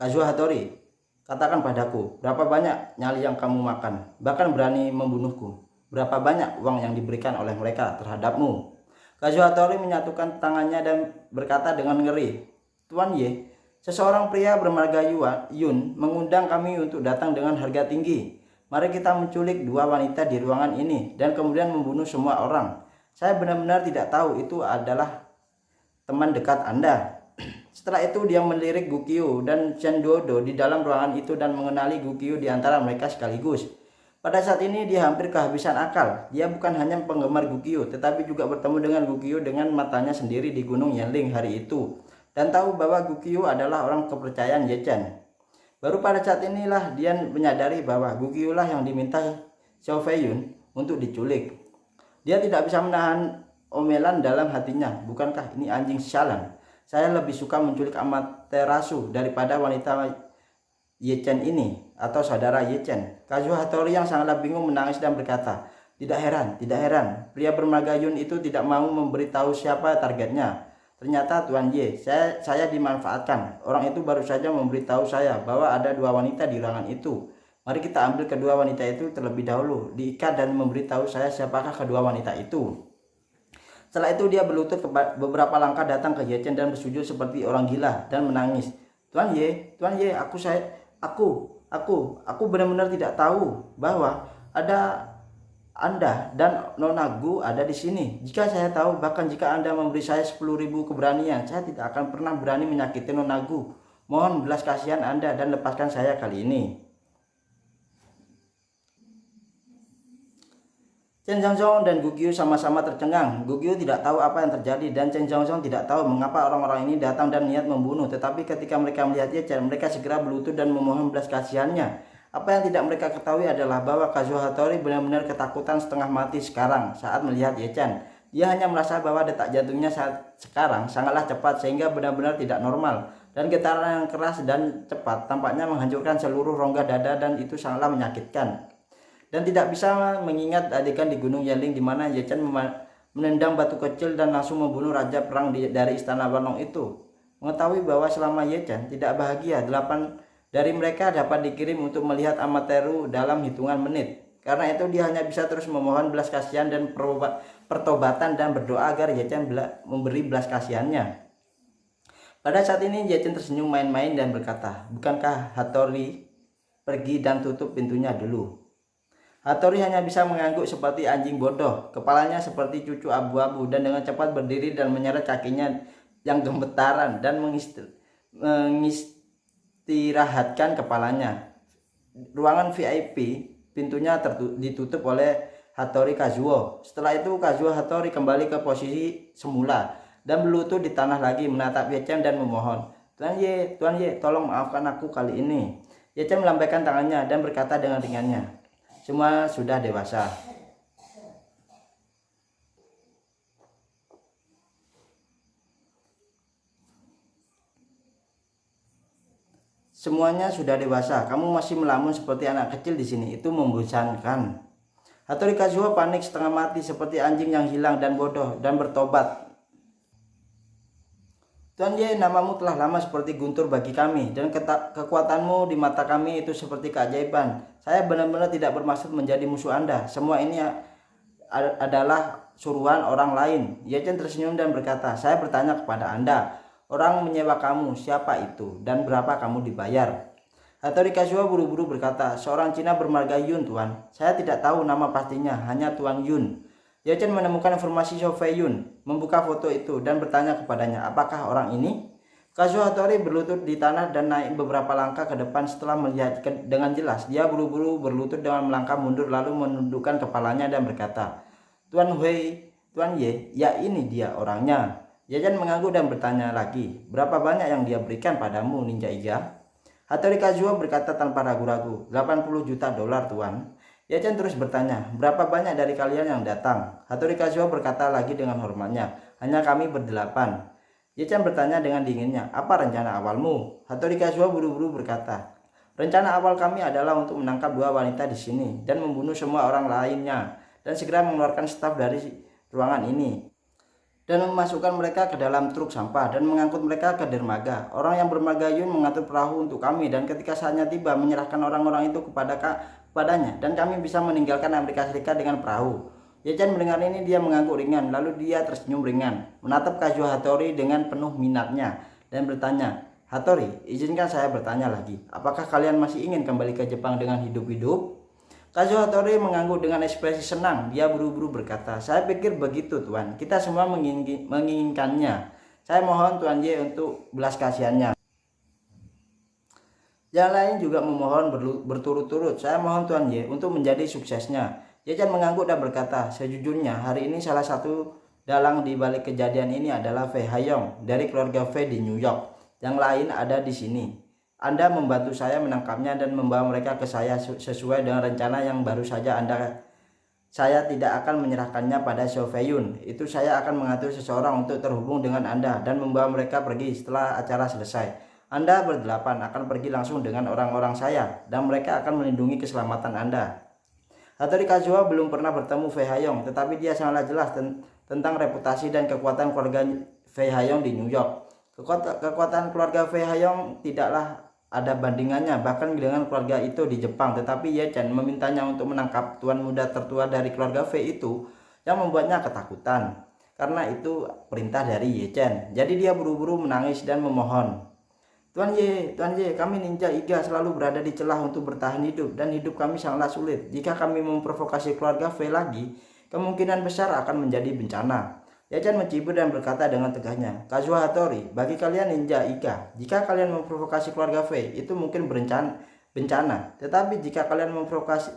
"Kazuha Hattori, katakan padaku, berapa banyak nyali yang kamu makan, bahkan berani membunuhku? Berapa banyak uang yang diberikan oleh mereka terhadapmu?" Kazuha Hattori menyatukan tangannya dan berkata dengan ngeri, "Tuan Ye, seseorang pria bermarga Yun mengundang kami untuk datang dengan harga tinggi. Mari kita menculik 2 wanita di ruangan ini dan kemudian membunuh semua orang. Saya benar-benar tidak tahu itu adalah teman dekat Anda." Setelah itu dia melirik Gukyu dan Chen Duodo di dalam ruangan itu dan mengenali Gukyu di antara mereka sekaligus. Pada saat ini dia hampir kehabisan akal. Dia bukan hanya penggemar Gukyu, tetapi juga bertemu dengan Gukyu dengan matanya sendiri di Gunung Yanling hari itu, dan tahu bahwa Gukyu adalah orang kepercayaan Ye Chen. Baru pada saat inilah dia menyadari bahwa Gukyu lah yang diminta Xiao Feiyun untuk diculik. Dia tidak bisa menahan omelan dalam hatinya. Bukankah ini anjing sialan? Saya lebih suka menculik Amaterasu daripada wanita Ye Chen ini, atau saudara Ye Chen. Kazuha Hattori yang sangatlah bingung menangis dan berkata, tidak heran. Pria bermarga Yun itu tidak mau memberitahu siapa targetnya. Ternyata Tuan Ye, saya dimanfaatkan. Orang itu baru saja memberitahu saya bahwa ada 2 wanita di ruangan itu. Mari kita ambil kedua wanita itu terlebih dahulu, diikat dan memberitahu saya siapakah kedua wanita itu. Setelah itu dia berlutut beberapa langkah datang ke Ye Chen dan bersujud seperti orang gila dan menangis. Tuan Ye, aku benar-benar tidak tahu bahwa ada Anda dan Nona Gu ada di sini. Jika saya tahu, bahkan jika Anda memberi saya 10.000 keberanian, saya tidak akan pernah berani menyakiti Nona Gu. Mohon belas kasihan Anda dan lepaskan saya kali ini. Chen Zhongzhong dan Gu Qiu sama-sama tercengang. Gu Qiu tidak tahu apa yang terjadi dan Chen Zhongzhong tidak tahu mengapa orang-orang ini datang dan niat membunuh. Tetapi ketika mereka melihat Ye Chen, mereka segera berlutut dan memohon belas kasihannya. Apa yang tidak mereka ketahui adalah bahwa Kazuo Hattori benar-benar ketakutan setengah mati sekarang saat melihat Ye Chen. Dia hanya merasa bahwa detak jantungnya saat sekarang sangatlah cepat sehingga benar-benar tidak normal. Dan getaran yang keras dan cepat tampaknya menghancurkan seluruh rongga dada dan itu sangatlah menyakitkan. Dan tidak bisa mengingat adegan di Gunung Yanling di mana Ye Chen menendang batu kecil dan langsung membunuh raja perang dari istana Wanlong itu. Mengetahui bahwa selama Ye Chen tidak bahagia, 8 dari mereka dapat dikirim untuk melihat Amaterasu dalam hitungan menit. Karena itu dia hanya bisa terus memohon belas kasihan dan pertobatan dan berdoa agar Ye Chen memberi belas kasihannya. Pada saat ini Ye Chen tersenyum main-main dan berkata, "Bukankah Hattori pergi dan tutup pintunya dulu?" Hattori hanya bisa mengangguk seperti anjing bodoh. Kepalanya seperti cucu abu-abu dan dengan cepat berdiri dan menyeret kakinya yang gemetaran dan mengistirahatkan kepalanya. Ruangan VIP pintunya ditutup oleh Hattori Kazuo. Setelah itu Kazuo Hattori kembali ke posisi semula dan berlutut di tanah lagi menatap Ye Chen dan memohon, Tuan Ye, tolong maafkan aku kali ini." Ye Chen melambaikan tangannya dan berkata dengan ringannya, "Semua sudah dewasa." "Semuanya sudah dewasa. Kamu masih melamun seperti anak kecil di sini. Itu membosankan." Hattori Kazuo panik setengah mati seperti anjing yang hilang dan bodoh dan bertobat. "Tuan Ye, namamu telah lama seperti guntur bagi kami dan kekuatanmu di mata kami itu seperti keajaiban. Saya benar-benar tidak bermaksud menjadi musuh Anda. Semua ini adalah suruhan orang lain." Ye Chen tersenyum dan berkata, "Saya bertanya kepada Anda, orang menyewa kamu siapa itu dan berapa kamu dibayar?" Hattori Kazuo buru-buru berkata, "Seorang Cina bermarga Yun, Tuan. Saya tidak tahu nama pastinya, hanya Tuan Yun." Ye Chen menemukan informasi Xiao Fei Yun, membuka foto itu dan bertanya kepadanya, "Apakah orang ini?" Kazuo Hattori berlutut di tanah dan naik beberapa langkah ke depan. Setelah melihat dengan jelas, dia buru-buru berlutut dengan melangkah mundur lalu menundukkan kepalanya dan berkata, "Tuan Ye, ya ini dia orangnya." Ye Chen mengangguk dan bertanya lagi, "Berapa banyak yang dia berikan padamu, Ninja Iga?" Hattori Kazuo berkata tanpa ragu-ragu, $80 juta, Tuan." Ye Chen terus bertanya, "Berapa banyak dari kalian yang datang?" Hattori Kazuo berkata lagi dengan hormatnya, "Hanya kami berdelapan." Ye Chen bertanya dengan dinginnya, "Apa rencana awalmu?" Hattori Kazuo buru-buru berkata, "Rencana awal kami adalah untuk menangkap 2 wanita di sini dan membunuh semua orang lainnya dan segera mengeluarkan staf dari ruangan ini dan memasukkan mereka ke dalam truk sampah dan mengangkut mereka ke dermaga. Orang yang bermarga Yun mengatur perahu untuk kami dan ketika saatnya tiba menyerahkan orang-orang itu kepadanya dan kami bisa meninggalkan Amerika Serikat dengan perahu." Ye Chen mendengar ini dia mengangguk ringan, lalu dia tersenyum ringan, menatap Kazuo Hattori dengan penuh minatnya dan bertanya, "Hattori, izinkan saya bertanya lagi, apakah kalian masih ingin kembali ke Jepang dengan hidup-hidup?" Kazuo Hattori mengangguk dengan ekspresi senang. Dia buru-buru berkata, "Saya pikir begitu, Tuan. Kita semua menginginkannya. Saya mohon Tuan Ye untuk belas kasihannya." Yang lain juga memohon berturut-turut, "Saya mohon Tuan Ye untuk menjadi suksesnya." Ye Chen mengangguk dan berkata, "Sejujurnya hari ini salah satu dalang di balik kejadian ini adalah Fei Haiyong dari keluarga Fei di New York. Yang lain ada di sini. Anda membantu saya menangkapnya dan membawa mereka ke saya sesuai dengan rencana yang baru saja saya tidak akan menyerahkannya pada Xiao Fei Yun. Itu saya akan mengatur seseorang untuk terhubung dengan Anda dan membawa mereka pergi setelah acara selesai. Anda berdelapan akan pergi langsung dengan orang-orang saya dan mereka akan melindungi keselamatan Anda." Hattori Kazuo belum pernah bertemu Fei Haiyong, tetapi dia sangatlah jelas tentang reputasi dan kekuatan keluarga Fei Haiyong di New York. Kekuatan keluarga Fei Haiyong tidaklah ada bandingannya bahkan dengan keluarga itu di Jepang. Tetapi Ye Chen memintanya untuk menangkap tuan muda tertua dari keluarga Fei itu yang membuatnya ketakutan. Karena itu perintah dari Ye Chen. Jadi dia buru-buru menangis dan memohon, Tuan Ye, kami Ninja Iga selalu berada di celah untuk bertahan hidup dan hidup kami sangatlah sulit. Jika kami memprovokasi keluarga Fei lagi, kemungkinan besar akan menjadi bencana." Ye Chen mencibir dan berkata dengan tegahnya, "Kazuo Hattori, bagi kalian Ninja Iga, jika kalian memprovokasi keluarga Fei, itu mungkin bencana. Tetapi jika kalian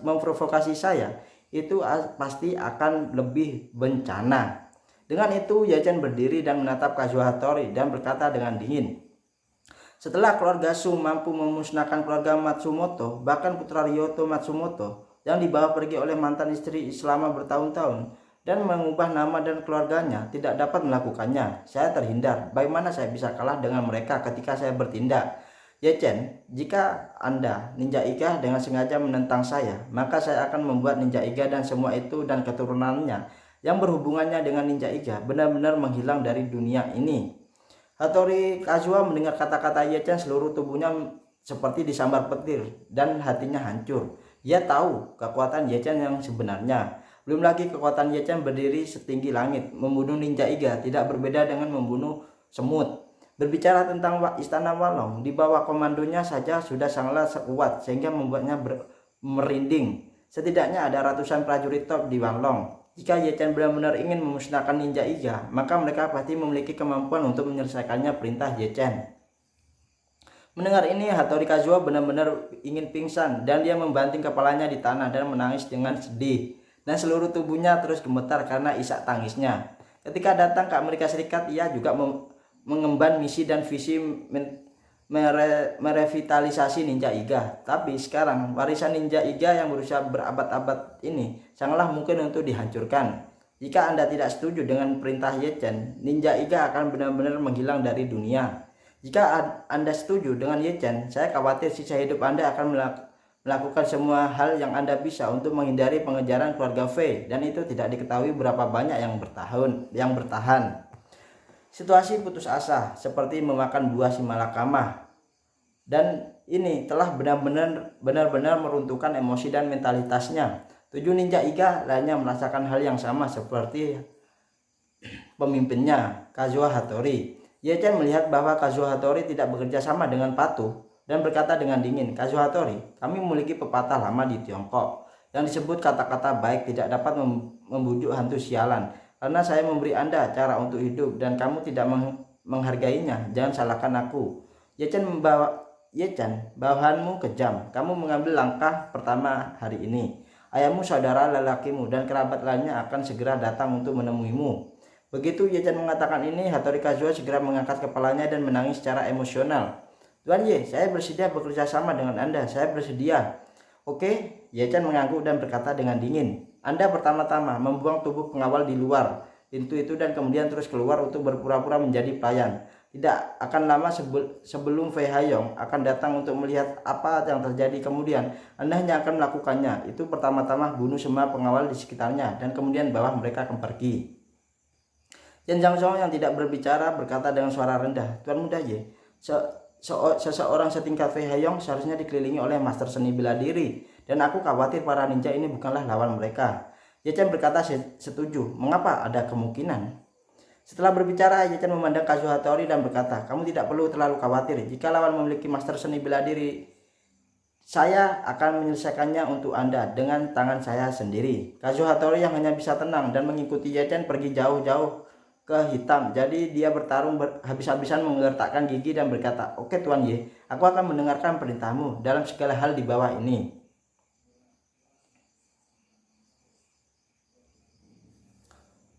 memprovokasi saya, itu pasti akan lebih bencana. Dengan itu Ye Chen berdiri dan menatap Kazuo Hattori dan berkata dengan dingin, setelah keluarga Su mampu memusnahkan keluarga Matsumoto, bahkan putra Ryoto Matsumoto yang dibawa pergi oleh mantan istri selama bertahun-tahun dan mengubah nama dan keluarganya, tidak dapat melakukannya. Saya terhindar. Bagaimana saya bisa kalah dengan mereka ketika saya bertindak? Ye Chen, jika Anda Ninja Iga dengan sengaja menentang saya, maka saya akan membuat Ninja Iga dan semua itu dan keturunannya yang berhubungannya dengan Ninja Iga benar-benar menghilang dari dunia ini. Hattori Kazuha mendengar kata-kata Ye Chen, seluruh tubuhnya seperti disambar petir dan hatinya hancur. Ia tahu kekuatan Ye Chen yang sebenarnya. Belum lagi kekuatan Ye Chen berdiri setinggi langit. Membunuh Ninja Iga tidak berbeda dengan membunuh semut. Berbicara tentang istana Walong, di bawah komandonya saja sudah sangatlah kuat sehingga membuatnya merinding. Setidaknya ada ratusan prajurit top di Walong. Jika Ye Chen benar-benar ingin memusnahkan Ninja Iga, maka mereka pasti memiliki kemampuan untuk menyelesaikannya perintah Ye Chen. Mendengar ini, Hattori Kazuha benar-benar ingin pingsan dan dia membanting kepalanya di tanah dan menangis dengan sedih. Dan seluruh tubuhnya terus gemetar karena isak tangisnya. Ketika datang ke Amerika Serikat, ia juga mengemban misi dan visi merevitalisasi Ninja Iga. Tapi sekarang warisan Ninja Iga yang berusia berabad-abad ini sangatlah mungkin untuk dihancurkan. Jika Anda tidak setuju dengan perintah Ye Chen, Ninja Iga akan benar-benar menghilang dari dunia. Jika Anda setuju dengan Ye Chen, saya khawatir sisa hidup Anda akan melakukan semua hal yang Anda bisa untuk menghindari pengejaran keluarga Fei, dan itu tidak diketahui berapa banyak yang bertahan. Situasi putus asa seperti memakan buah si malakama, dan ini telah benar-benar meruntuhkan emosi dan mentalitasnya. 7 Ninja Iga lainnya merasakan hal yang sama seperti pemimpinnya Kazuo Hattori. Ye Chen melihat bahwa Kazuo Hattori tidak bekerja sama dengan patuh dan berkata dengan dingin, Kazuo Hattori, kami memiliki pepatah lama di Tiongkok yang disebut kata-kata baik tidak dapat membujuk hantu sialan. Karena saya memberi Anda cara untuk hidup dan kamu tidak menghargainya, jangan salahkan aku. Ye Chen, bawahanmu kejam. Kamu mengambil langkah pertama hari ini. Ayahmu, saudara lelakimu, dan kerabat lainnya akan segera datang untuk menemuimu. Begitu Ye Chen mengatakan ini, Hattori Kazuha segera mengangkat kepalanya dan menangis secara emosional. Tuan Ye, saya bersedia bekerja sama dengan Anda. Saya bersedia. Oke, Ye Chen mengangguk dan berkata dengan dingin. Anda pertama-tama membuang tubuh pengawal di luar pintu itu dan kemudian terus keluar untuk berpura-pura menjadi pelayan. Tidak akan lama sebelum Fei Haiyong akan datang untuk melihat apa yang terjadi kemudian. Anda hanya akan melakukannya. Itu pertama-tama bunuh semua pengawal di sekitarnya dan kemudian bawa mereka pergi. Chen Zhangzhong yang tidak berbicara berkata dengan suara rendah, Tuan Muda Ye, seseorang setingkat Fei Haiyong seharusnya dikelilingi oleh master seni bela diri, dan aku khawatir para ninja ini bukanlah lawan mereka. Ye Chen berkata setuju. Mengapa? Ada kemungkinan. Setelah berbicara, Ye Chen memandang Kazuo Hattori dan berkata, kamu tidak perlu terlalu khawatir. Jika lawan memiliki master seni bela diri, saya akan menyelesaikannya untuk Anda dengan tangan saya sendiri. Kazuo Hattori yang hanya bisa tenang dan mengikuti Ye Chen pergi jauh-jauh ke hitam. Jadi dia bertarung habis-habisan menggertakkan gigi dan berkata, oke Tuan Ye, aku akan mendengarkan perintahmu dalam segala hal di bawah ini.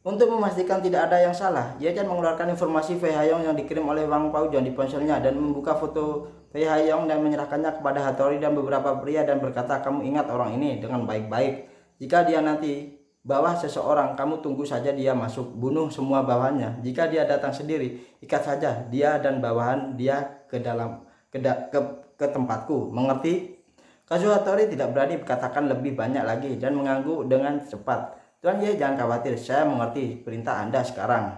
Untuk memastikan tidak ada yang salah, Ye Chen mengeluarkan informasi Fei Haiyong yang dikirim oleh Wang Paojuan di ponselnya dan membuka foto Fei Haiyong dan menyerahkannya kepada Hattori dan beberapa pria dan berkata, kamu ingat orang ini dengan baik-baik. Jika dia nanti bawa seseorang, kamu tunggu saja dia masuk, bunuh semua bawahannya. Jika dia datang sendiri, ikat saja dia dan bawahan dia ke tempatku. Mengerti? Kazuo Hattori tidak berani berkatakan lebih banyak lagi dan mengangguk dengan cepat. Tuan Ye, jangan khawatir, saya mengerti perintah Anda sekarang.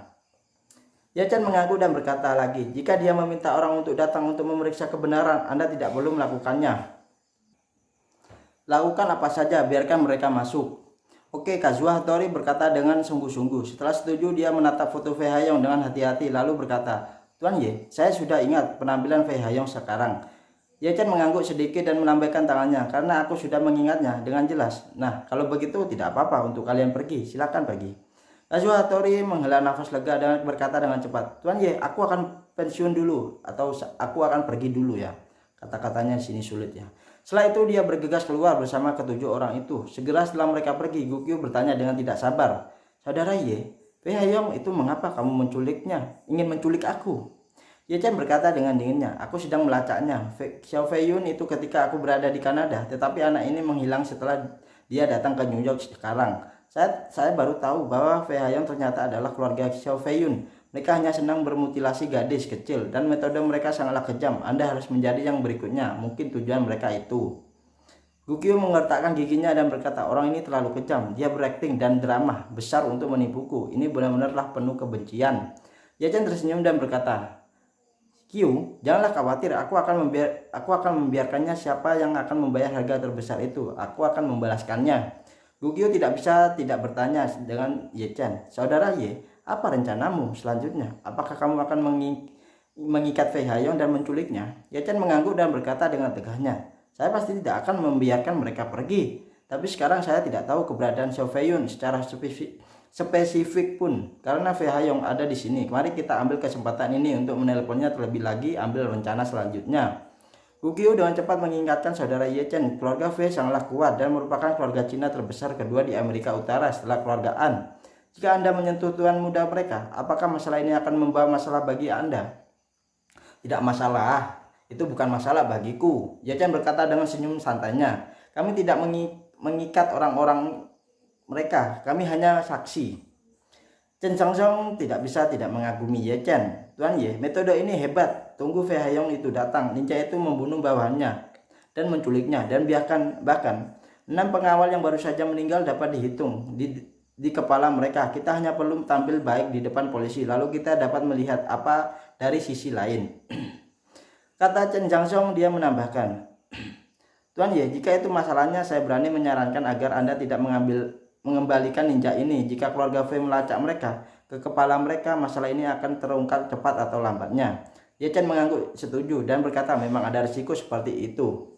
Ye Chen mengangguk dan berkata lagi, jika dia meminta orang untuk datang untuk memeriksa kebenaran, Anda tidak perlu melakukannya. Lakukan apa saja, biarkan mereka masuk. Oke, Kazuo Hattori berkata dengan sungguh-sungguh. Setelah setuju, dia menatap foto Fei Haiyong dengan hati-hati lalu berkata, Tuan Ye, saya sudah ingat penampilan Fei Haiyong sekarang. Ye Chen mengangguk sedikit dan melambaikan tangannya, karena aku sudah mengingatnya dengan jelas. Nah, kalau begitu tidak apa-apa untuk kalian pergi, silakan pergi. Kazuo Hattori menghela nafas lega dan berkata dengan cepat, Tuan Ye, aku akan pensiun dulu, atau aku akan pergi dulu ya. Kata-katanya di sini sulit ya. Setelah itu dia bergegas keluar bersama ketujuh orang itu. Segera setelah mereka pergi, Gukyu bertanya dengan tidak sabar, "Saudara Ye, Fei Haiyong itu mengapa kamu menculiknya? Ingin menculik aku?" Ye Chen berkata dengan dinginnya, "Aku sedang melacaknya. Xiao Fei Yun itu ketika aku berada di Kanada, tetapi anak ini menghilang setelah dia datang ke New York sekarang. Saya baru tahu bahwa Fei Haiyong ternyata adalah keluarga Xiao Fei Yun. Mereka hanya senang bermutilasi gadis kecil dan metode mereka sangatlah kejam. Anda harus menjadi yang berikutnya. Mungkin tujuan mereka itu." Gukyu mengertakkan giginya dan berkata, "Orang ini terlalu kejam. Dia berakting dan drama besar untuk menipuku. Ini benar-benarlah penuh kebencian." Ye Chen tersenyum dan berkata, "Q, janganlah khawatir. Aku akan membiarkannya. Siapa yang akan membayar harga terbesar itu? Aku akan membalaskannya." Gukyu tidak bisa tidak bertanya dengan Ye Chen, "Saudara Ye, apa rencanamu selanjutnya? Apakah kamu akan mengikat Fei Haiyong dan menculiknya?" Ye Chen mengangguk dan berkata dengan tegahnya, "Saya pasti tidak akan membiarkan mereka pergi. Tapi sekarang saya tidak tahu keberadaan Xiao Fei Yun secara spesifik pun. Karena Fei Haiyong ada di sini. Mari kita ambil kesempatan ini untuk menelponnya terlebih lagi, ambil rencana selanjutnya." Gukyu dengan cepat mengingatkan saudara Ye Chen, keluarga Fei sangatlah kuat dan merupakan keluarga Cina terbesar kedua di Amerika Utara setelah keluarga An. Jika Anda menyentuh tuan muda mereka, apakah masalah ini akan membawa masalah bagi Anda? Tidak masalah. Itu bukan masalah bagiku. Ye Chen berkata dengan senyum santainya. Kami tidak mengikat orang-orang mereka. Kami hanya saksi. Chen Xiangxiang tidak bisa tidak mengagumi Ye Chen. "Tuan Ye, metode ini hebat. Tunggu Fei Haiyong itu datang. Ninja itu membunuh bawahannya dan menculiknya. Dan bahkan 6 pengawal yang baru saja meninggal dapat dihitung di kepala mereka. Kita hanya perlu tampil baik di depan polisi. Lalu kita dapat melihat apa dari sisi lain." Kata Chen Xiangxiang, dia menambahkan, "Tuan Ye, jika itu masalahnya, saya berani menyarankan agar Anda tidak mengembalikan ninja ini. Jika keluarga Fei melacak mereka ke kepala mereka, masalah ini akan terungkap cepat atau lambatnya." Ye Chen mengangguk setuju dan berkata, "Memang ada risiko seperti itu."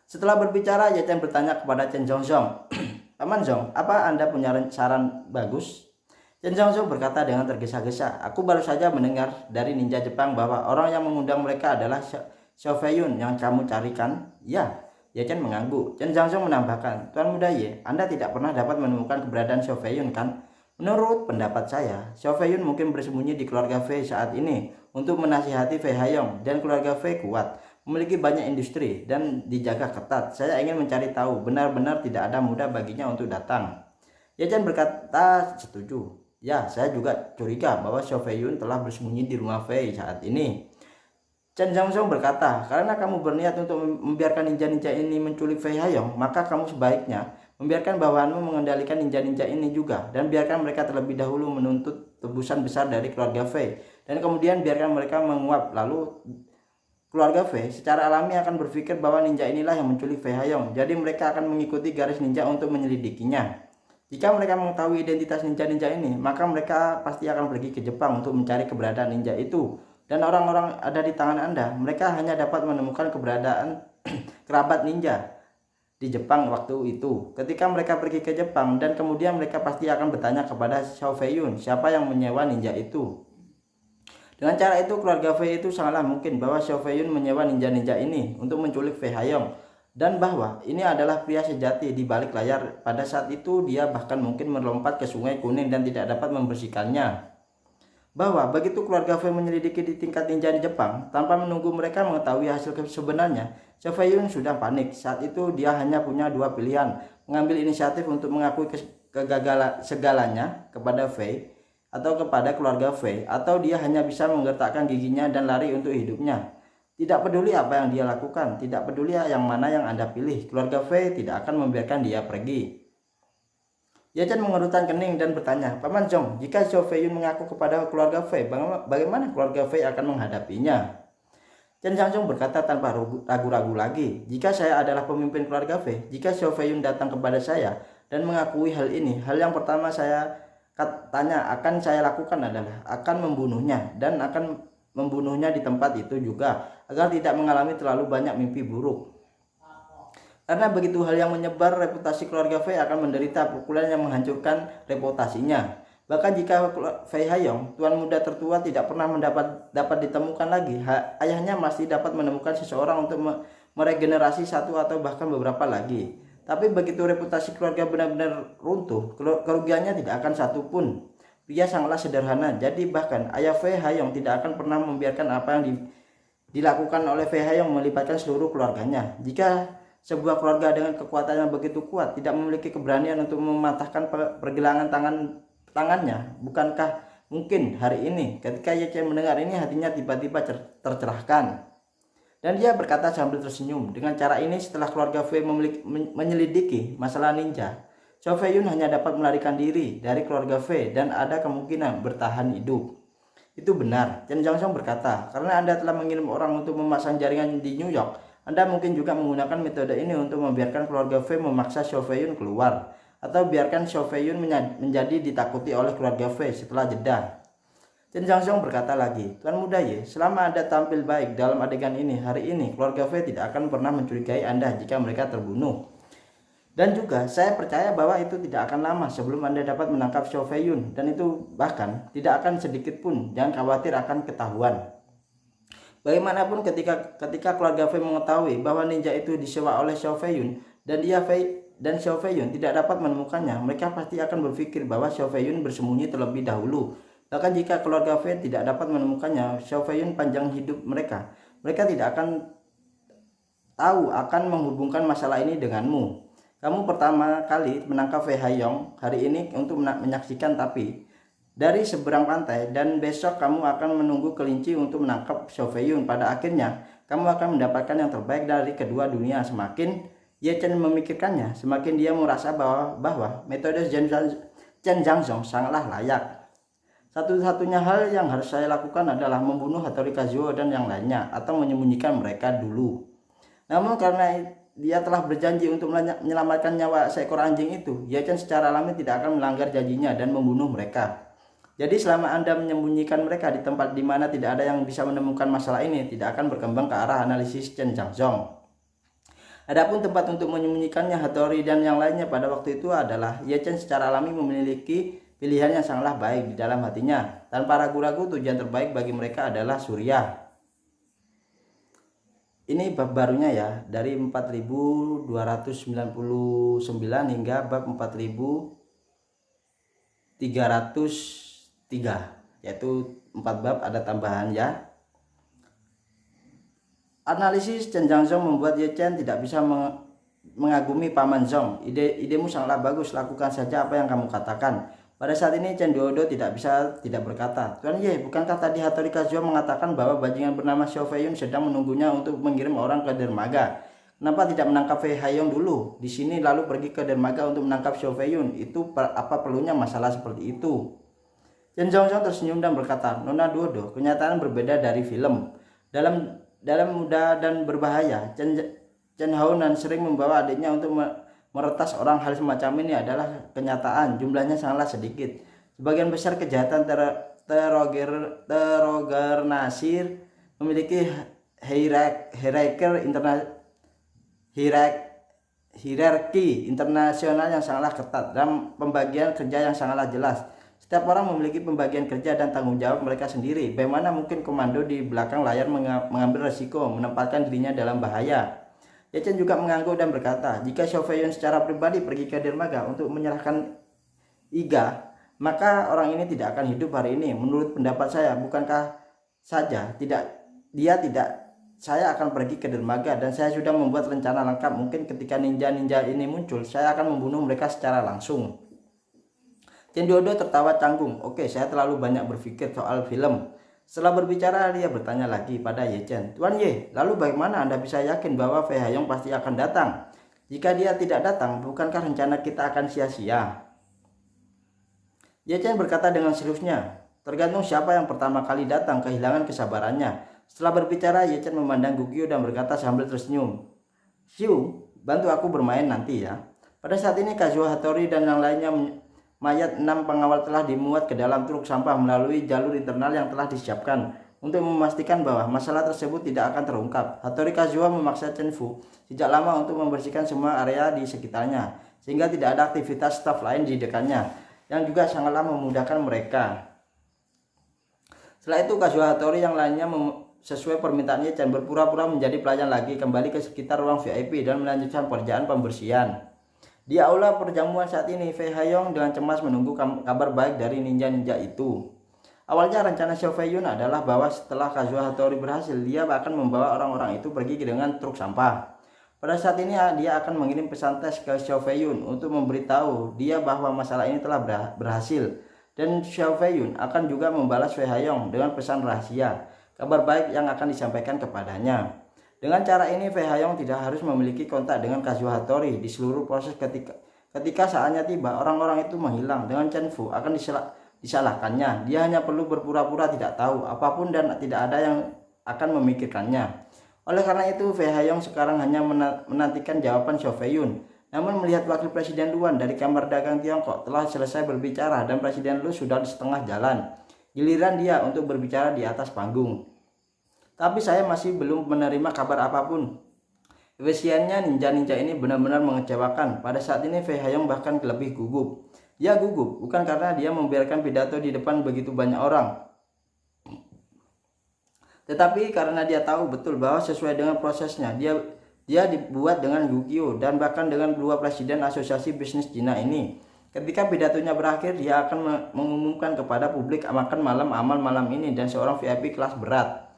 Setelah berbicara, Ye Chen bertanya kepada Chen Xiangxiang, "Paman Zhong, apa Anda punya saran bagus?" Chen Xiangxiang berkata dengan tergesa-gesa, "Aku baru saja mendengar dari ninja Jepang bahwa orang yang mengundang mereka adalah Xiao Fei Yun yang kamu carikan." "Ya." Ye Chen mengangguk. Chen Xiangxiang menambahkan, "Tuan muda Ye, Anda tidak pernah dapat menemukan keberadaan Xiao Fei Yun kan? Menurut pendapat saya, Xiao Fei Yun mungkin bersembunyi di keluarga Fei saat ini untuk menasihati Fei Haiyong, dan keluarga Fei kuat, memiliki banyak industri dan dijaga ketat. Saya ingin mencari tahu, benar-benar tidak ada mudah baginya untuk datang." Ye Chen berkata setuju. "Ya, saya juga curiga bahwa Xiao Fei Yun telah bersembunyi di rumah Fei saat ini." Chen Xiangxiang berkata, "Karena kamu berniat untuk membiarkan ninja-ninja ini menculik Fei Haiyong, maka kamu sebaiknya membiarkan bawahanmu mengendalikan ninja-ninja ini juga, dan biarkan mereka terlebih dahulu menuntut tebusan besar dari keluarga Fei, dan kemudian biarkan mereka menguap. Lalu keluarga Fei secara alami akan berpikir bahwa ninja inilah yang menculik Fei Haiyong, jadi mereka akan mengikuti garis ninja untuk menyelidikinya. Jika mereka mengetahui identitas ninja-ninja ini, maka mereka pasti akan pergi ke Jepang untuk mencari keberadaan ninja itu. Dan orang-orang ada di tangan Anda. Mereka hanya dapat menemukan keberadaan kerabat ninja di Jepang waktu itu. Ketika mereka pergi ke Jepang, dan kemudian mereka pasti akan bertanya kepada Xiao Fei Yun, siapa yang menyewa ninja itu. Dengan cara itu, keluarga Fei itu sangatlah mungkin bahwa Xiao Fei Yun menyewa ninja-ninja ini untuk menculik Fei Haiyong, dan bahwa ini adalah pria sejati di balik layar. Pada saat itu, dia bahkan mungkin melompat ke Sungai Kuning dan tidak dapat membersihkannya. Bahwa begitu keluarga Fei menyelidiki di tingkat ninja di Jepang, tanpa menunggu mereka mengetahui hasil sebenarnya, Xiao Fei Yun sudah panik. Saat itu dia hanya punya dua pilihan, mengambil inisiatif untuk mengakui kegagalan segalanya kepada Fei atau kepada keluarga Fei, atau dia hanya bisa menggertakkan giginya dan lari untuk hidupnya. Tidak peduli apa yang dia lakukan, tidak peduli yang mana yang Anda pilih, keluarga Fei tidak akan membiarkan dia pergi. Ye Chen mengerutkan kening dan bertanya, "Paman Zhong, jika Xiao Fei Yun mengaku kepada keluarga Fei, bagaimana keluarga Fei akan menghadapinya?" Chen Xiangxiang berkata tanpa ragu-ragu lagi, "Jika saya adalah pemimpin keluarga Fei, jika Xiao Fei Yun datang kepada saya dan mengakui hal ini, hal yang pertama akan saya lakukan adalah akan membunuhnya, dan akan membunuhnya di tempat itu juga, agar tidak mengalami terlalu banyak mimpi buruk. Karena begitu hal yang menyebar, reputasi keluarga Fei akan menderita pukulan yang menghancurkan reputasinya. Bahkan jika Fei Haiyong, tuan muda tertua, tidak pernah dapat ditemukan lagi, ayahnya masih dapat menemukan seseorang untuk meregenerasi satu atau bahkan beberapa lagi. Tapi begitu reputasi keluarga benar-benar runtuh, kerugiannya tidak akan satu pun. Pria sangatlah sederhana, jadi bahkan ayah Fei Haiyong tidak akan pernah membiarkan apa yang dilakukan oleh Fei Haiyong melibatkan seluruh keluarganya. Jika sebuah keluarga dengan kekuatan yang begitu kuat tidak memiliki keberanian untuk mematahkan pergelangan tangannya, bukankah mungkin hari ini ketika Ye Chen mendengar ini hatinya tiba-tiba tercerahkan? Dan dia berkata sambil tersenyum, dengan cara ini setelah keluarga Fei menyelidiki masalah ninja, Xiao Feiyun hanya dapat melarikan diri dari keluarga Fei dan ada kemungkinan bertahan hidup. Itu benar, Chen Zhongxiong berkata, karena Anda telah mengirim orang untuk memasang jaringan di New York, Anda mungkin juga menggunakan metode ini untuk membiarkan keluarga Fei memaksa Xiao Feiyun keluar, atau biarkan Xiao Feiyun menjadi ditakuti oleh keluarga Fei setelah jeda. Chen Zhongxiong berkata lagi, Tuan Muda Ye, selama Anda tampil baik dalam adegan ini hari ini, keluarga Fei tidak akan pernah mencurigai Anda jika mereka terbunuh. Dan juga saya percaya bahwa itu tidak akan lama sebelum Anda dapat menangkap Xiao Feiyun, dan itu bahkan tidak akan sedikit pun, jangan khawatir akan ketahuan. Bagaimanapun ketika keluarga Fei mengetahui bahwa ninja itu disewa oleh Xiao Feiyun dan Xiao Feiyun tidak dapat menemukannya, mereka pasti akan berpikir bahwa Xiao Feiyun bersembunyi terlebih dahulu. Bahkan jika keluarga Fei tidak dapat menemukannya, Xiao Feiyun panjang hidup mereka tidak akan tahu akan menghubungkan masalah ini denganmu. Kamu pertama kali menangkap Fei Haiyong hari ini untuk menyaksikan tapi dari seberang pantai, dan besok kamu akan menunggu kelinci untuk menangkap Xiao Feiyun. Pada akhirnya kamu akan mendapatkan yang terbaik dari kedua dunia. Semakin Ye Chen memikirkannya, semakin dia merasa bahwa metode Chen Zhongxiong sangatlah layak. Satu-satunya hal yang harus saya lakukan adalah membunuh Hattori Kazuo dan yang lainnya, atau menyembunyikan mereka dulu. Namun karena dia telah berjanji untuk menyelamatkan nyawa seekor anjing itu, Ye Chen secara alami tidak akan melanggar janjinya dan membunuh mereka. Jadi selama Anda menyembunyikan mereka di tempat di mana tidak ada yang bisa menemukan masalah ini, tidak akan berkembang ke arah analisis Chen Zhongxiong. Adapun tempat untuk menyembunyikannya Hattori dan yang lainnya pada waktu itu adalah Ye Chen secara alami memiliki pilihan yang sangatlah baik di dalam hatinya. Tanpa ragu-ragu tujuan terbaik bagi mereka adalah Surya. Ini bab barunya ya, dari 4299 hingga bab 4303, yaitu 4 bab ada tambahan ya. Analisis Chen Zhongxiong membuat Ye Chen tidak bisa mengagumi Paman Zhong. Idemu sangatlah bagus, lakukan saja apa yang kamu katakan. Pada saat ini Chen Duodo tidak berkata, Tuan Ye, bukankah tadi Hattori Kazuo mengatakan bahwa bajingan bernama Xiao Feiyun sedang menunggunya untuk mengirim orang ke dermaga? Kenapa tidak menangkap Fei Haiyong dulu di sini lalu pergi ke dermaga untuk menangkap Xiao Feiyun? Itu apa perlunya masalah seperti itu? Chen Zhongxiong tersenyum dan berkata, Nona Duodo, kenyataan berbeda dari film. Dalam mudah dan berbahaya, Chen Haonan sering membawa adiknya untuk meretas orang. Hal semacam ini adalah kenyataan, jumlahnya sangatlah sedikit. Sebagian besar kejahatan teroger nasir memiliki hierarki internasional yang sangatlah ketat dan pembagian kerja yang sangatlah jelas. Setiap orang memiliki pembagian kerja dan tanggung jawab mereka sendiri. Bagaimana mungkin komando di belakang layar mengambil resiko, menempatkan dirinya dalam bahaya? Ye Chen juga mengangguk dan berkata, jika Xiao Feiyun secara pribadi pergi ke dermaga untuk menyerahkan Iga, maka orang ini tidak akan hidup hari ini. Menurut pendapat saya, bukankah saja saya akan pergi ke dermaga dan saya sudah membuat rencana lengkap. Mungkin ketika ninja-ninja ini muncul, saya akan membunuh mereka secara langsung. Chen Duodo tertawa canggung. Oke, saya terlalu banyak berpikir soal film. Setelah berbicara, dia bertanya lagi pada Ye Chen, Tuan Ye, lalu bagaimana Anda bisa yakin bahwa Fei Haiyong pasti akan datang? Jika dia tidak datang, bukankah rencana kita akan sia-sia? Ye Chen berkata dengan seriusnya, tergantung siapa yang pertama kali datang, kehilangan kesabarannya. Setelah berbicara, Ye Chen memandang Gugyo dan berkata sambil tersenyum, Xiu, bantu aku bermain nanti ya. Pada saat ini Kazuo Hattori dan yang lainnya mayat 6 pengawal telah dimuat ke dalam truk sampah melalui jalur internal yang telah disiapkan. Untuk memastikan bahwa masalah tersebut tidak akan terungkap, Hattori Kazuo memaksa Chen Fu sejak lama untuk membersihkan semua area di sekitarnya, sehingga tidak ada aktivitas staf lain di dekatnya, yang juga sangatlah memudahkan mereka. Setelah itu Kazuo Hattori yang lainnya sesuai permintaannya, Chen berpura-pura menjadi pelayan lagi, kembali ke sekitar ruang VIP dan melanjutkan pekerjaan pembersihan. Di aula perjamuan saat ini, Fei Haiyong dengan cemas menunggu kabar baik dari ninja-ninja itu. Awalnya rencana Xiao Feiyun adalah bahwa setelah Kazuo Hattori berhasil, dia akan membawa orang-orang itu pergi dengan truk sampah. Pada saat ini dia akan mengirim pesan tes ke Xiao Feiyun untuk memberitahu dia bahwa masalah ini telah berhasil. Dan Xiao Feiyun akan juga membalas Fei Haiyong dengan pesan rahasia, kabar baik yang akan disampaikan kepadanya. Dengan cara ini, Fei Haiyong tidak harus memiliki kontak dengan Kazuo Hattori di seluruh proses. Ketika saatnya tiba, orang-orang itu menghilang dengan Chen Fu akan disalahkannya. Dia hanya perlu berpura-pura tidak tahu apapun dan tidak ada yang akan memikirkannya. Oleh karena itu, Fei Haiyong sekarang hanya menantikan jawaban Xiao Feiyun. Namun melihat Wakil Presiden Luan dari Kamar Dagang Tiongkok telah selesai berbicara dan Presiden Lu sudah di setengah jalan, giliran dia untuk berbicara di atas panggung. Tapi saya masih belum menerima kabar apapun. Efisiennya ninja-ninja ini benar-benar mengecewakan. Pada saat ini Fei Haiyong bahkan lebih gugup. Dia gugup bukan karena dia membiarkan pidato di depan begitu banyak orang, tetapi karena dia tahu betul bahwa sesuai dengan prosesnya dia dibuat dengan Gu Qiu dan bahkan dengan dua presiden Asosiasi Bisnis Cina ini. Ketika pidatonya berakhir, dia akan mengumumkan kepada publik makan malam amal malam ini dan seorang VIP kelas berat.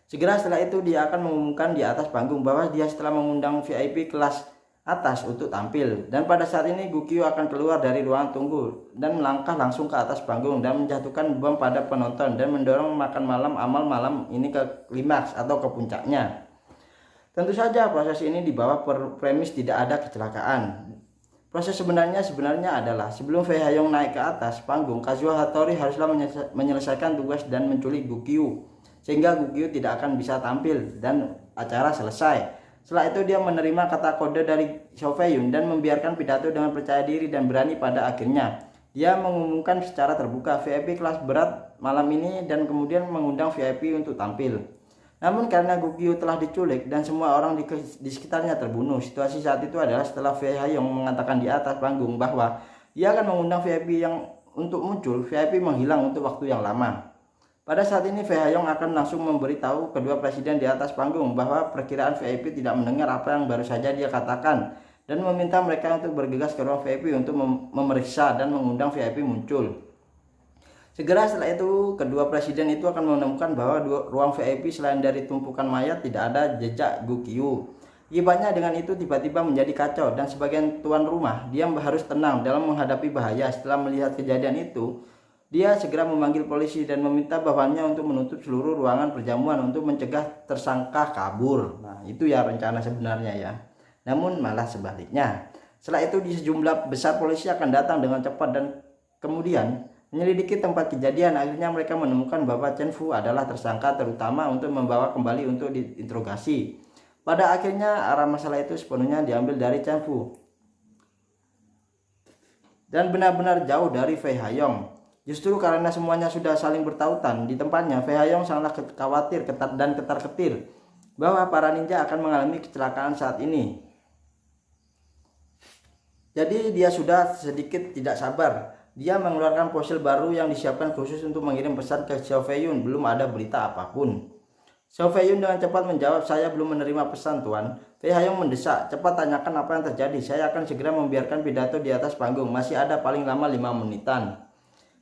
Segera setelah itu dia akan mengumumkan di atas panggung bahwa dia setelah mengundang VIP kelas atas untuk tampil. Dan pada saat ini Gu Qiu akan keluar dari ruang tunggu dan melangkah langsung ke atas panggung dan menjatuhkan bom pada penonton dan mendorong makan malam amal malam ini ke klimaks atau ke puncaknya. Tentu saja proses ini di bawah premis tidak ada kecelakaan. Proses sebenarnya adalah sebelum Fei Haiyong naik ke atas panggung, Kazuo Hattori haruslah menyelesaikan tugas dan menculik Gu Qiu, sehingga Gu Qiu tidak akan bisa tampil dan acara selesai. Setelah itu dia menerima kata kode dari Xiao Feiyun dan membiarkan pidato dengan percaya diri dan berani. Pada akhirnya dia mengumumkan secara terbuka VIP kelas berat malam ini dan kemudian mengundang VIP untuk tampil. Namun karena Gu Qiu telah diculik dan semua orang di sekitarnya terbunuh, situasi saat itu adalah setelah Fei Haiyong mengatakan di atas panggung bahwa dia akan mengundang VIP yang untuk muncul, VIP menghilang untuk waktu yang lama. Pada saat ini Fei Haiyong akan langsung memberitahu kedua presiden di atas panggung bahwa perkiraan VIP tidak mendengar apa yang baru saja dia katakan dan meminta mereka untuk bergegas ke ruang VIP untuk memeriksa dan mengundang VIP muncul. Segera setelah itu, kedua presiden itu akan menemukan bahwa ruang VIP selain dari tumpukan mayat tidak ada jejak Gu Qiu. Akibatnya dengan itu tiba-tiba menjadi kacau dan sebagai tuan rumah, dia harus tenang dalam menghadapi bahaya. Setelah melihat kejadian itu, dia segera memanggil polisi dan meminta bawahannya untuk menutup seluruh ruangan perjamuan untuk mencegah tersangka kabur. Nah, itu ya rencana sebenarnya ya. Namun malah sebaliknya. Setelah itu di sejumlah besar polisi akan datang dengan cepat dan kemudian menyelidiki tempat kejadian. Akhirnya mereka menemukan bahwa Chen Fu adalah tersangka terutama untuk membawa kembali untuk diinterogasi. Pada akhirnya arah masalah itu sepenuhnya diambil dari Chen Fu dan benar-benar jauh dari Fei Haiyong. Justru karena semuanya sudah saling bertautan di tempatnya, Fei Haiyong sangatlah khawatir dan ketar-ketir bahwa para ninja akan mengalami kecelakaan saat ini. Jadi dia sudah sedikit tidak sabar. Dia mengeluarkan fosil baru yang disiapkan khusus untuk mengirim pesan ke Xiao Feiyun. Belum ada berita apapun. Xiao Feiyun dengan cepat menjawab, "Saya belum menerima pesan, Tuan." Fei Haiyong mendesak, "Cepat tanyakan apa yang terjadi. Saya akan segera membiarkan pidato di atas panggung. Masih ada paling lama 5 menitan."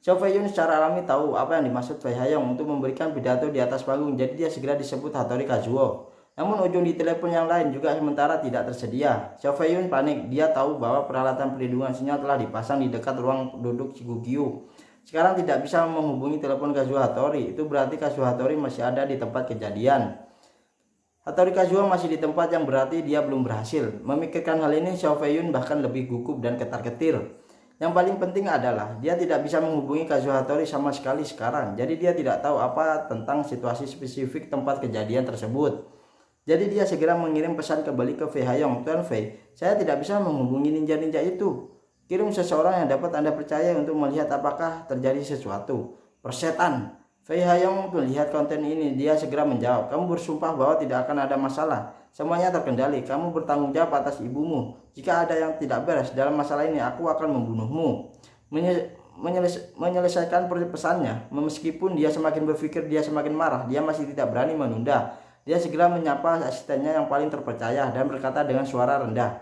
Xiao Feiyun secara alami tahu apa yang dimaksud Fei Haiyong untuk memberikan pidato di atas panggung. Jadi dia segera disebut Hattori Kazuo. Namun ujung di telepon yang lain juga sementara tidak tersedia. Xiao Feiyun panik. Dia tahu bahwa peralatan perlindungan sinyal telah dipasang di dekat ruang duduk Gu Qiu. Sekarang tidak bisa menghubungi telepon Kazuo Hattori. Itu berarti Kazuo Hattori masih ada di tempat kejadian. Hattori Kazuo masih di tempat yang berarti dia belum berhasil. Memikirkan hal ini, Xiao Feiyun bahkan lebih gugup dan ketar-ketir. Yang paling penting adalah dia tidak bisa menghubungi Kazuo Hattori sama sekali sekarang. Jadi dia tidak tahu apa tentang situasi spesifik tempat kejadian tersebut. Jadi dia segera mengirim pesan kembali ke Fei Haiyong, "Tuan Fei, saya tidak bisa menghubungi ninja-ninja itu. Kirim seseorang yang dapat Anda percaya untuk melihat apakah terjadi sesuatu." "Persetan." Fei Haiyong melihat konten ini, dia segera menjawab, "Kamu bersumpah bahwa tidak akan ada masalah. Semuanya terkendali. Kamu bertanggung jawab atas ibumu. Jika ada yang tidak beres dalam masalah ini, aku akan membunuhmu." menyelesaikan pesannya. Meskipun dia semakin berpikir, dia semakin marah, dia masih tidak berani menunda. Dia segera menyapa asistennya yang paling terpercaya dan berkata dengan suara rendah,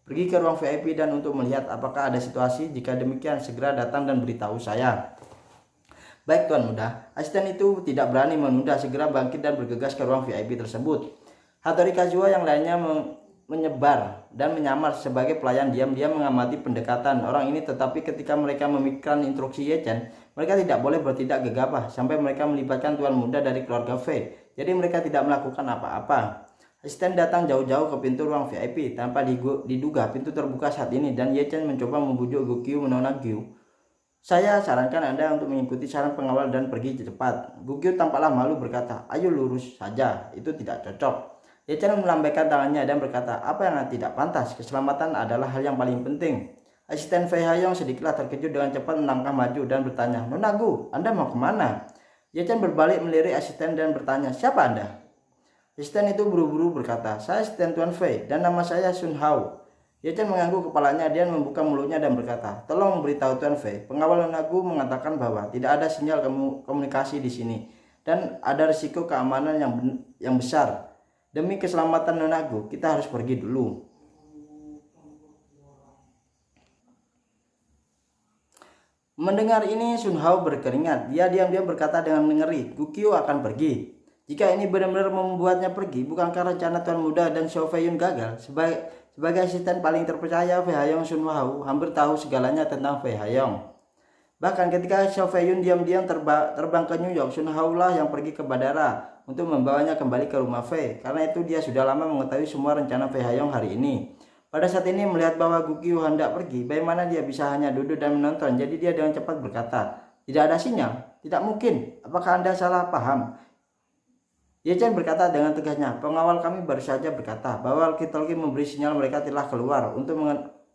"Pergi ke ruang VIP dan untuk melihat apakah ada situasi. Jika demikian, segera datang dan beritahu saya." "Baik, Tuan Muda." Asisten itu tidak berani menunda, segera bangkit dan bergegas ke ruang VIP tersebut. Hattori Kazuo yang lainnya menyebar dan menyamar sebagai pelayan diam-diam mengamati pendekatan orang ini, tetapi ketika mereka memikirkan instruksi Ye Chen, mereka tidak boleh bertindak gegabah sampai mereka melibatkan Tuan Muda dari keluarga Fei. Jadi mereka tidak melakukan apa-apa. Asisten datang jauh-jauh ke pintu ruang VIP tanpa diduga pintu terbuka saat ini dan Ye Chen mencoba membujuk Gukyu menona Gyu. "Saya sarankan Anda untuk mengikuti saran pengawal dan pergi cepat." Gukyu tampaklah malu berkata, "Ayo lurus saja, itu tidak cocok." Ye Chen melambaikan tangannya dan berkata, "Apa yang tidak pantas? Keselamatan adalah hal yang paling penting." Asisten Fei Haiyong sedikitlah terkejut dengan cepat melangkah maju dan bertanya, "Nona Gu, Anda mau kemana?" Ye Chen berbalik melirik asisten dan bertanya, "Siapa Anda?" Asisten itu buru-buru berkata, "Saya asisten Tuan Fei dan nama saya Sun Hao." Ye Chen mengangguk kepalanya dan membuka mulutnya dan berkata, "Tolong memberitahu Tuan Fei, pengawal Nona Gu mengatakan bahwa tidak ada sinyal komunikasi di sini dan ada risiko keamanan yang besar. Demi keselamatan Nona Gu, kita harus pergi dulu." Mendengar ini, Sun Hao berkeringat. Dia diam-diam berkata dengan ngeri, "Gukyu akan pergi. Jika ini benar-benar membuatnya pergi, bukankah rencana Tuan Muda dan Xiao Feiyun gagal?" Sebagai asisten paling terpercaya Fei Haiyong, Sun Hao hampir tahu segalanya tentang Fei Haiyong. Bahkan ketika Xiao Feiyun diam-diam terbang ke New York, Sun Hao lah yang pergi ke bandara untuk membawanya kembali ke rumah Fei. Karena itu dia sudah lama mengetahui semua rencana Fei Haiyong hari ini. Pada saat ini melihat bahwa Gukyu hendak pergi, bagaimana dia bisa hanya duduk dan menonton? Jadi dia dengan cepat berkata, "Tidak ada sinyal? Tidak mungkin. Apakah Anda salah paham?" Ye Chen berkata dengan tegasnya, "Pengawal kami baru saja berkata bahwa walkie-talkie memberi sinyal mereka telah keluar untuk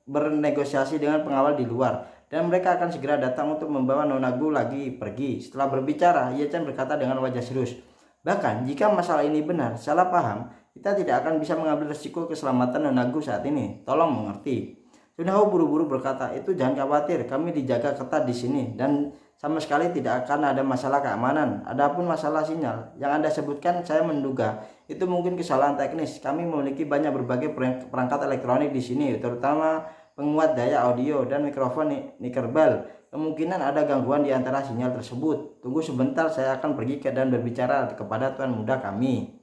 bernegosiasi dengan pengawal di luar. Dan mereka akan segera datang untuk membawa Nona Gu lagi pergi." Setelah berbicara, Ye Chen berkata dengan wajah serius, "Bahkan jika masalah ini benar, salah paham, kita tidak akan bisa mengambil resiko keselamatan Nona Gu saat ini. Tolong mengerti." Sun Hao buru-buru berkata, "Itu jangan khawatir, kami dijaga ketat di sini dan sama sekali tidak akan ada masalah keamanan. Adapun masalah sinyal yang Anda sebutkan, saya menduga itu mungkin kesalahan teknis. Kami memiliki berbagai perangkat elektronik di sini, terutama penguat daya audio dan mikrofon nikerbal. Kemungkinan ada gangguan di antara sinyal tersebut. Tunggu sebentar, saya akan pergi dan berbicara kepada Tuan Muda kami."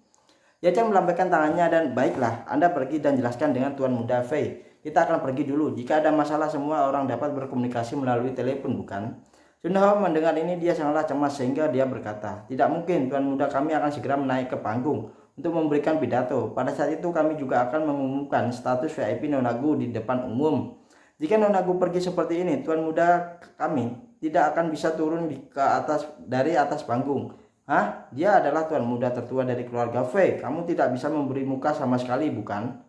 Ye Chen melambaikan tangannya dan, "Baiklah, Anda pergi dan jelaskan dengan Tuan Muda Fei. Kita akan pergi dulu. Jika ada masalah, semua orang dapat berkomunikasi melalui telepon, bukan?" Sun Hao mendengar ini dia sangatlah cemas sehingga dia berkata, "Tidak mungkin, Tuan Muda kami akan segera naik ke panggung untuk memberikan pidato. Pada saat itu kami juga akan mengumumkan status VIP Nona Gu di depan umum. Jika Nona Gu pergi seperti ini, Tuan Muda kami tidak akan bisa turun dari atas panggung." "Hah? Dia adalah Tuan Muda tertua dari keluarga Fei. Kamu tidak bisa memberi muka sama sekali, bukan?"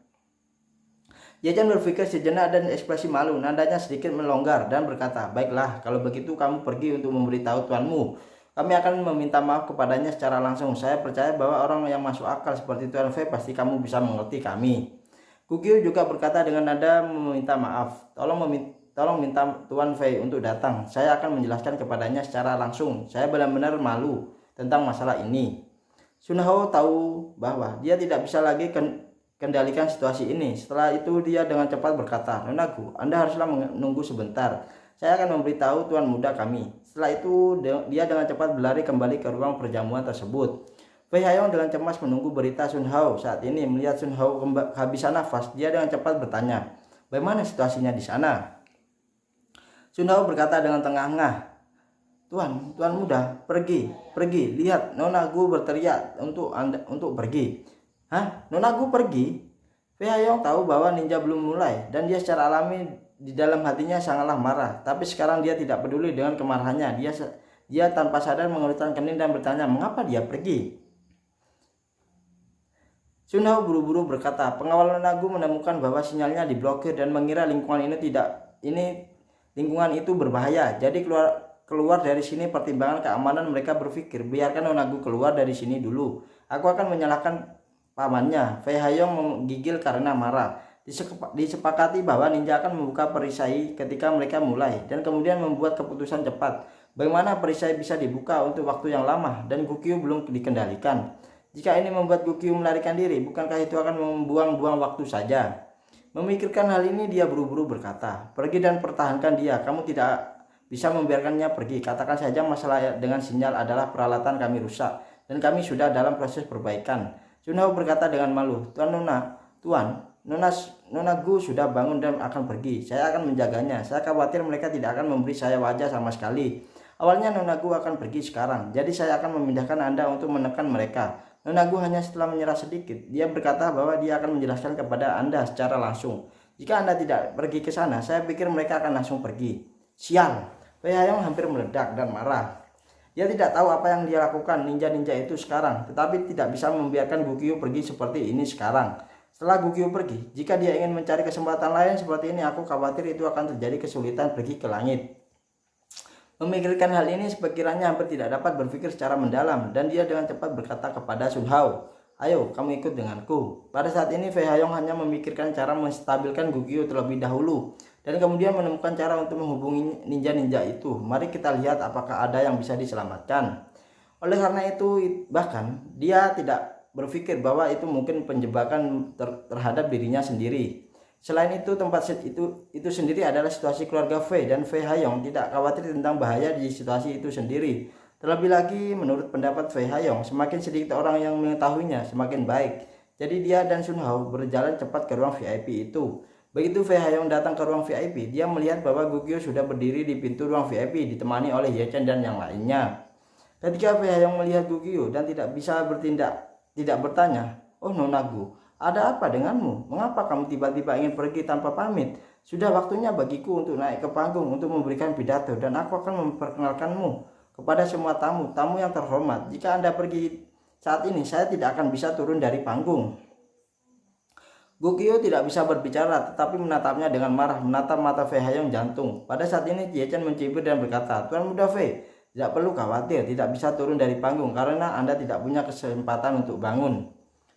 Ye Chen berpikir sejenak dan ekspresi malu nadanya sedikit melonggar dan berkata, "Baiklah, kalau begitu kamu pergi untuk memberitahu tuanmu. Kami akan meminta maaf kepadanya secara langsung. Saya percaya bahwa orang yang masuk akal seperti Tuan Fei pasti kamu bisa mengerti kami." Gukyu juga berkata dengan nada meminta maaf, Tolong minta Tuan Fei untuk datang. Saya akan menjelaskan kepadanya secara langsung. Saya benar-benar malu tentang masalah ini." Sun Hao tahu bahwa dia tidak bisa lagi kendalikan situasi ini. Setelah itu dia dengan cepat berkata, "Nona Gu, Anda haruslah menunggu sebentar. Saya akan memberitahu Tuan Muda kami." Setelah itu dia dengan cepat berlari kembali ke ruang perjamuan tersebut. Fei Haiyong dengan cemas menunggu berita Sun Hao. Saat ini melihat Sun Hao kehabisan nafas, dia dengan cepat bertanya, "Bagaimana situasinya di sana?" Sun Hao berkata dengan tengah-tengah, Tuan Muda, pergi. Lihat, Nona Gu berteriak untuk pergi." "Hah? Nona Gu pergi?" Fei Haiyong tahu bahwa ninja belum mulai dan dia secara alami di dalam hatinya sangatlah marah. Tapi sekarang dia tidak peduli dengan kemarahannya. Dia tanpa sadar mengerutkan kening dan bertanya, mengapa dia pergi. Sun Hao buru-buru berkata, "Pengawal Nona Gu menemukan bahwa sinyalnya diblokir dan mengira lingkungan itu berbahaya. Jadi keluar dari sini pertimbangan keamanan mereka berpikir, biarkan Nona Gu keluar dari sini dulu. Aku akan menyalahkan pamannya." Fei Haiyong menggigil karena marah. Disepakati bahwa ninja akan membuka perisai ketika mereka mulai dan kemudian membuat keputusan cepat. Bagaimana perisai bisa dibuka untuk waktu yang lama dan Gukyu belum dikendalikan? Jika ini membuat Gukyu melarikan diri, bukankah itu akan membuang-buang waktu saja? Memikirkan hal ini, dia buru-buru berkata, "Pergi dan pertahankan dia. Kamu tidak bisa membiarkannya pergi. Katakan saja masalah dengan sinyal adalah peralatan kami rusak dan kami sudah dalam proses perbaikan." Sunhao berkata dengan malu, Nona Gu sudah bangun dan akan pergi. Saya akan menjaganya. Saya khawatir mereka tidak akan memberi saya wajah sama sekali. Awalnya Nona Gu akan pergi sekarang, jadi saya akan memindahkan Anda untuk menekan mereka." Nona Gu hanya setelah menyerah sedikit. Dia berkata bahwa dia akan menjelaskan kepada Anda secara langsung. "Jika Anda tidak pergi ke sana, saya pikir mereka akan langsung pergi." Sial. Wei Hayong hampir meledak dan marah. Dia tidak tahu apa yang dia lakukan ninja-ninja itu sekarang, tetapi tidak bisa membiarkan Gukyu pergi seperti ini sekarang. Setelah Gukyu pergi, jika dia ingin mencari kesempatan lain seperti ini, aku khawatir itu akan terjadi kesulitan pergi ke langit. Memikirkan hal ini, sekiranya hampir tidak dapat berpikir secara mendalam, dan dia dengan cepat berkata kepada Sunhao, "Ayo, kamu ikut denganku." Pada saat ini, Wei Hayong hanya memikirkan cara menstabilkan Gukyu terlebih dahulu, dan kemudian menemukan cara untuk menghubungi ninja-ninja itu. Mari kita lihat apakah ada yang bisa diselamatkan. Oleh karena itu, bahkan dia tidak berpikir bahwa itu mungkin penjebakan terhadap dirinya sendiri. Selain itu, tempat itu sendiri adalah situasi keluarga Wei, dan Wei Hayong tidak khawatir tentang bahaya di situasi itu sendiri. Terlebih lagi, menurut pendapat Wei Hayong, semakin sedikit orang yang mengetahuinya, semakin baik. Jadi dia dan Sunhao berjalan cepat ke ruang VIP itu. Begitu Wei Hayong datang ke ruang VIP, dia melihat bahwa Gukyu sudah berdiri di pintu ruang VIP ditemani oleh Ye Chen dan yang lainnya. Ketika Wei Hayong melihat Gukyu dan tidak bertanya, "Oh Nona Gu, ada apa denganmu? Mengapa kamu tiba-tiba ingin pergi tanpa pamit? Sudah waktunya bagiku untuk naik ke panggung untuk memberikan pidato dan aku akan memperkenalkanmu kepada semua tamu yang terhormat. Jika Anda pergi saat ini, saya tidak akan bisa turun dari panggung." Gukyu tidak bisa berbicara, tetapi menatapnya dengan marah, menatap mata Wei Hayong jantung. Pada saat ini, Ye Chen mencibir dan berkata, "Tuan Muda Wei, tidak perlu khawatir, tidak bisa turun dari panggung karena Anda tidak punya kesempatan untuk bangun."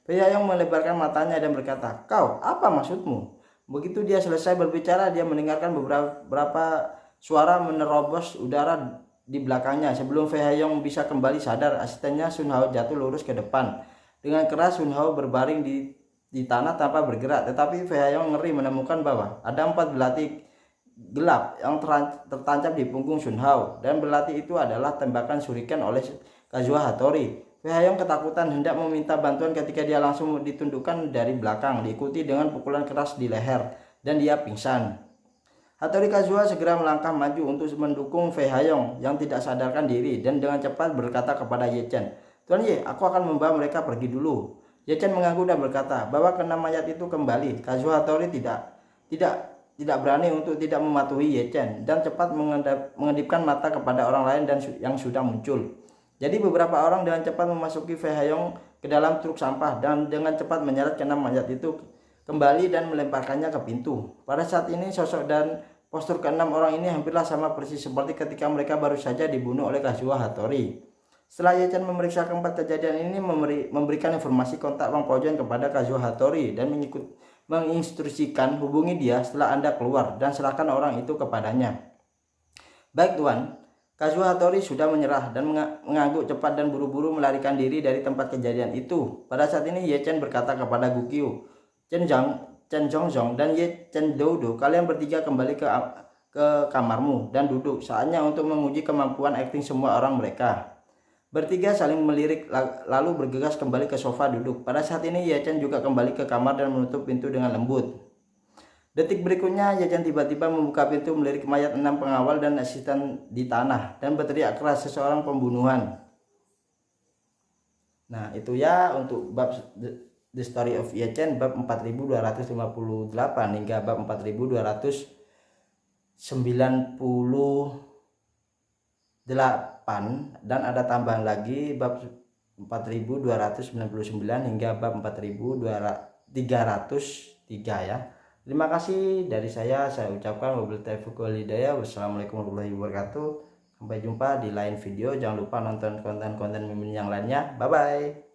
Wei Hayong melebarkan matanya dan berkata, "Kau, apa maksudmu?" Begitu dia selesai berbicara, dia mendengarkan beberapa suara menerobos udara di belakangnya. Sebelum Wei Hayong bisa kembali sadar, asistennya Sunhao jatuh lurus ke depan. Dengan keras, Sunhao berbaring di tanah tanpa bergerak, tetapi Wei Hayong ngeri menemukan bahwa ada 4 belati gelap yang tertancap di punggung Sunhao, dan belati itu adalah tembakan shuriken oleh Kazuha Hattori. Wei Hayong ketakutan hendak meminta bantuan ketika dia langsung ditundukkan dari belakang, diikuti dengan pukulan keras di leher, dan dia pingsan. Hattori Kazuha segera melangkah maju untuk mendukung Wei Hayong yang tidak sadarkan diri, dan dengan cepat berkata kepada Ye Chen, "Tuan Ye, aku akan membawa mereka pergi dulu." Ye Chen mengangguk dan berkata, "Bawa keenam mayat itu kembali." Kazuha Hattori tidak berani untuk tidak mematuhi Ye Chen dan cepat mengedipkan mata kepada orang lain yang sudah muncul. Jadi beberapa orang dengan cepat memasuki Wei Hayong ke dalam truk sampah dan dengan cepat menyeret keenam mayat itu kembali dan melemparkannya ke pintu. Pada saat ini, sosok dan postur keenam orang ini hampirlah sama persis seperti ketika mereka baru saja dibunuh oleh Kazuha Hattori. Setelah Ye Chen memeriksa keempat kejadian ini, memberikan informasi kontak Wang Pojon kepada Kazuha Hattori dan menginstruksikan, "Hubungi dia setelah Anda keluar dan serahkan orang itu kepadanya." "Baik Tuan." Kazuha Hattori sudah menyerah dan mengangguk cepat dan buru-buru melarikan diri dari tempat kejadian itu. Pada saat ini Ye Chen berkata kepada Gukyu, Chen Zhongzhong dan Ye Chen Doudo, "Kalian bertiga kembali ke kamarmu dan duduk. Saatnya untuk menguji kemampuan akting semua orang mereka." Bertiga saling melirik lalu bergegas kembali ke sofa duduk. Pada saat ini Ye Chen juga kembali ke kamar dan menutup pintu dengan lembut. Detik berikutnya Ye Chen tiba-tiba membuka pintu, melirik mayat 6 pengawal dan asisten di tanah dan berteriak keras, "Seseorang pembunuhan." Nah, itu ya untuk bab The Story of Ye Chen bab 4258 hingga bab 4298, dan ada tambahan lagi bab 4299 hingga bab 4303 ya. Terima kasih dari saya ucapkan wabillahi taufiq wal hidayah. Wassalamualaikum warahmatullahi wabarakatuh. Sampai jumpa di lain video. Jangan lupa nonton konten-konten mimin yang lainnya. Bye bye.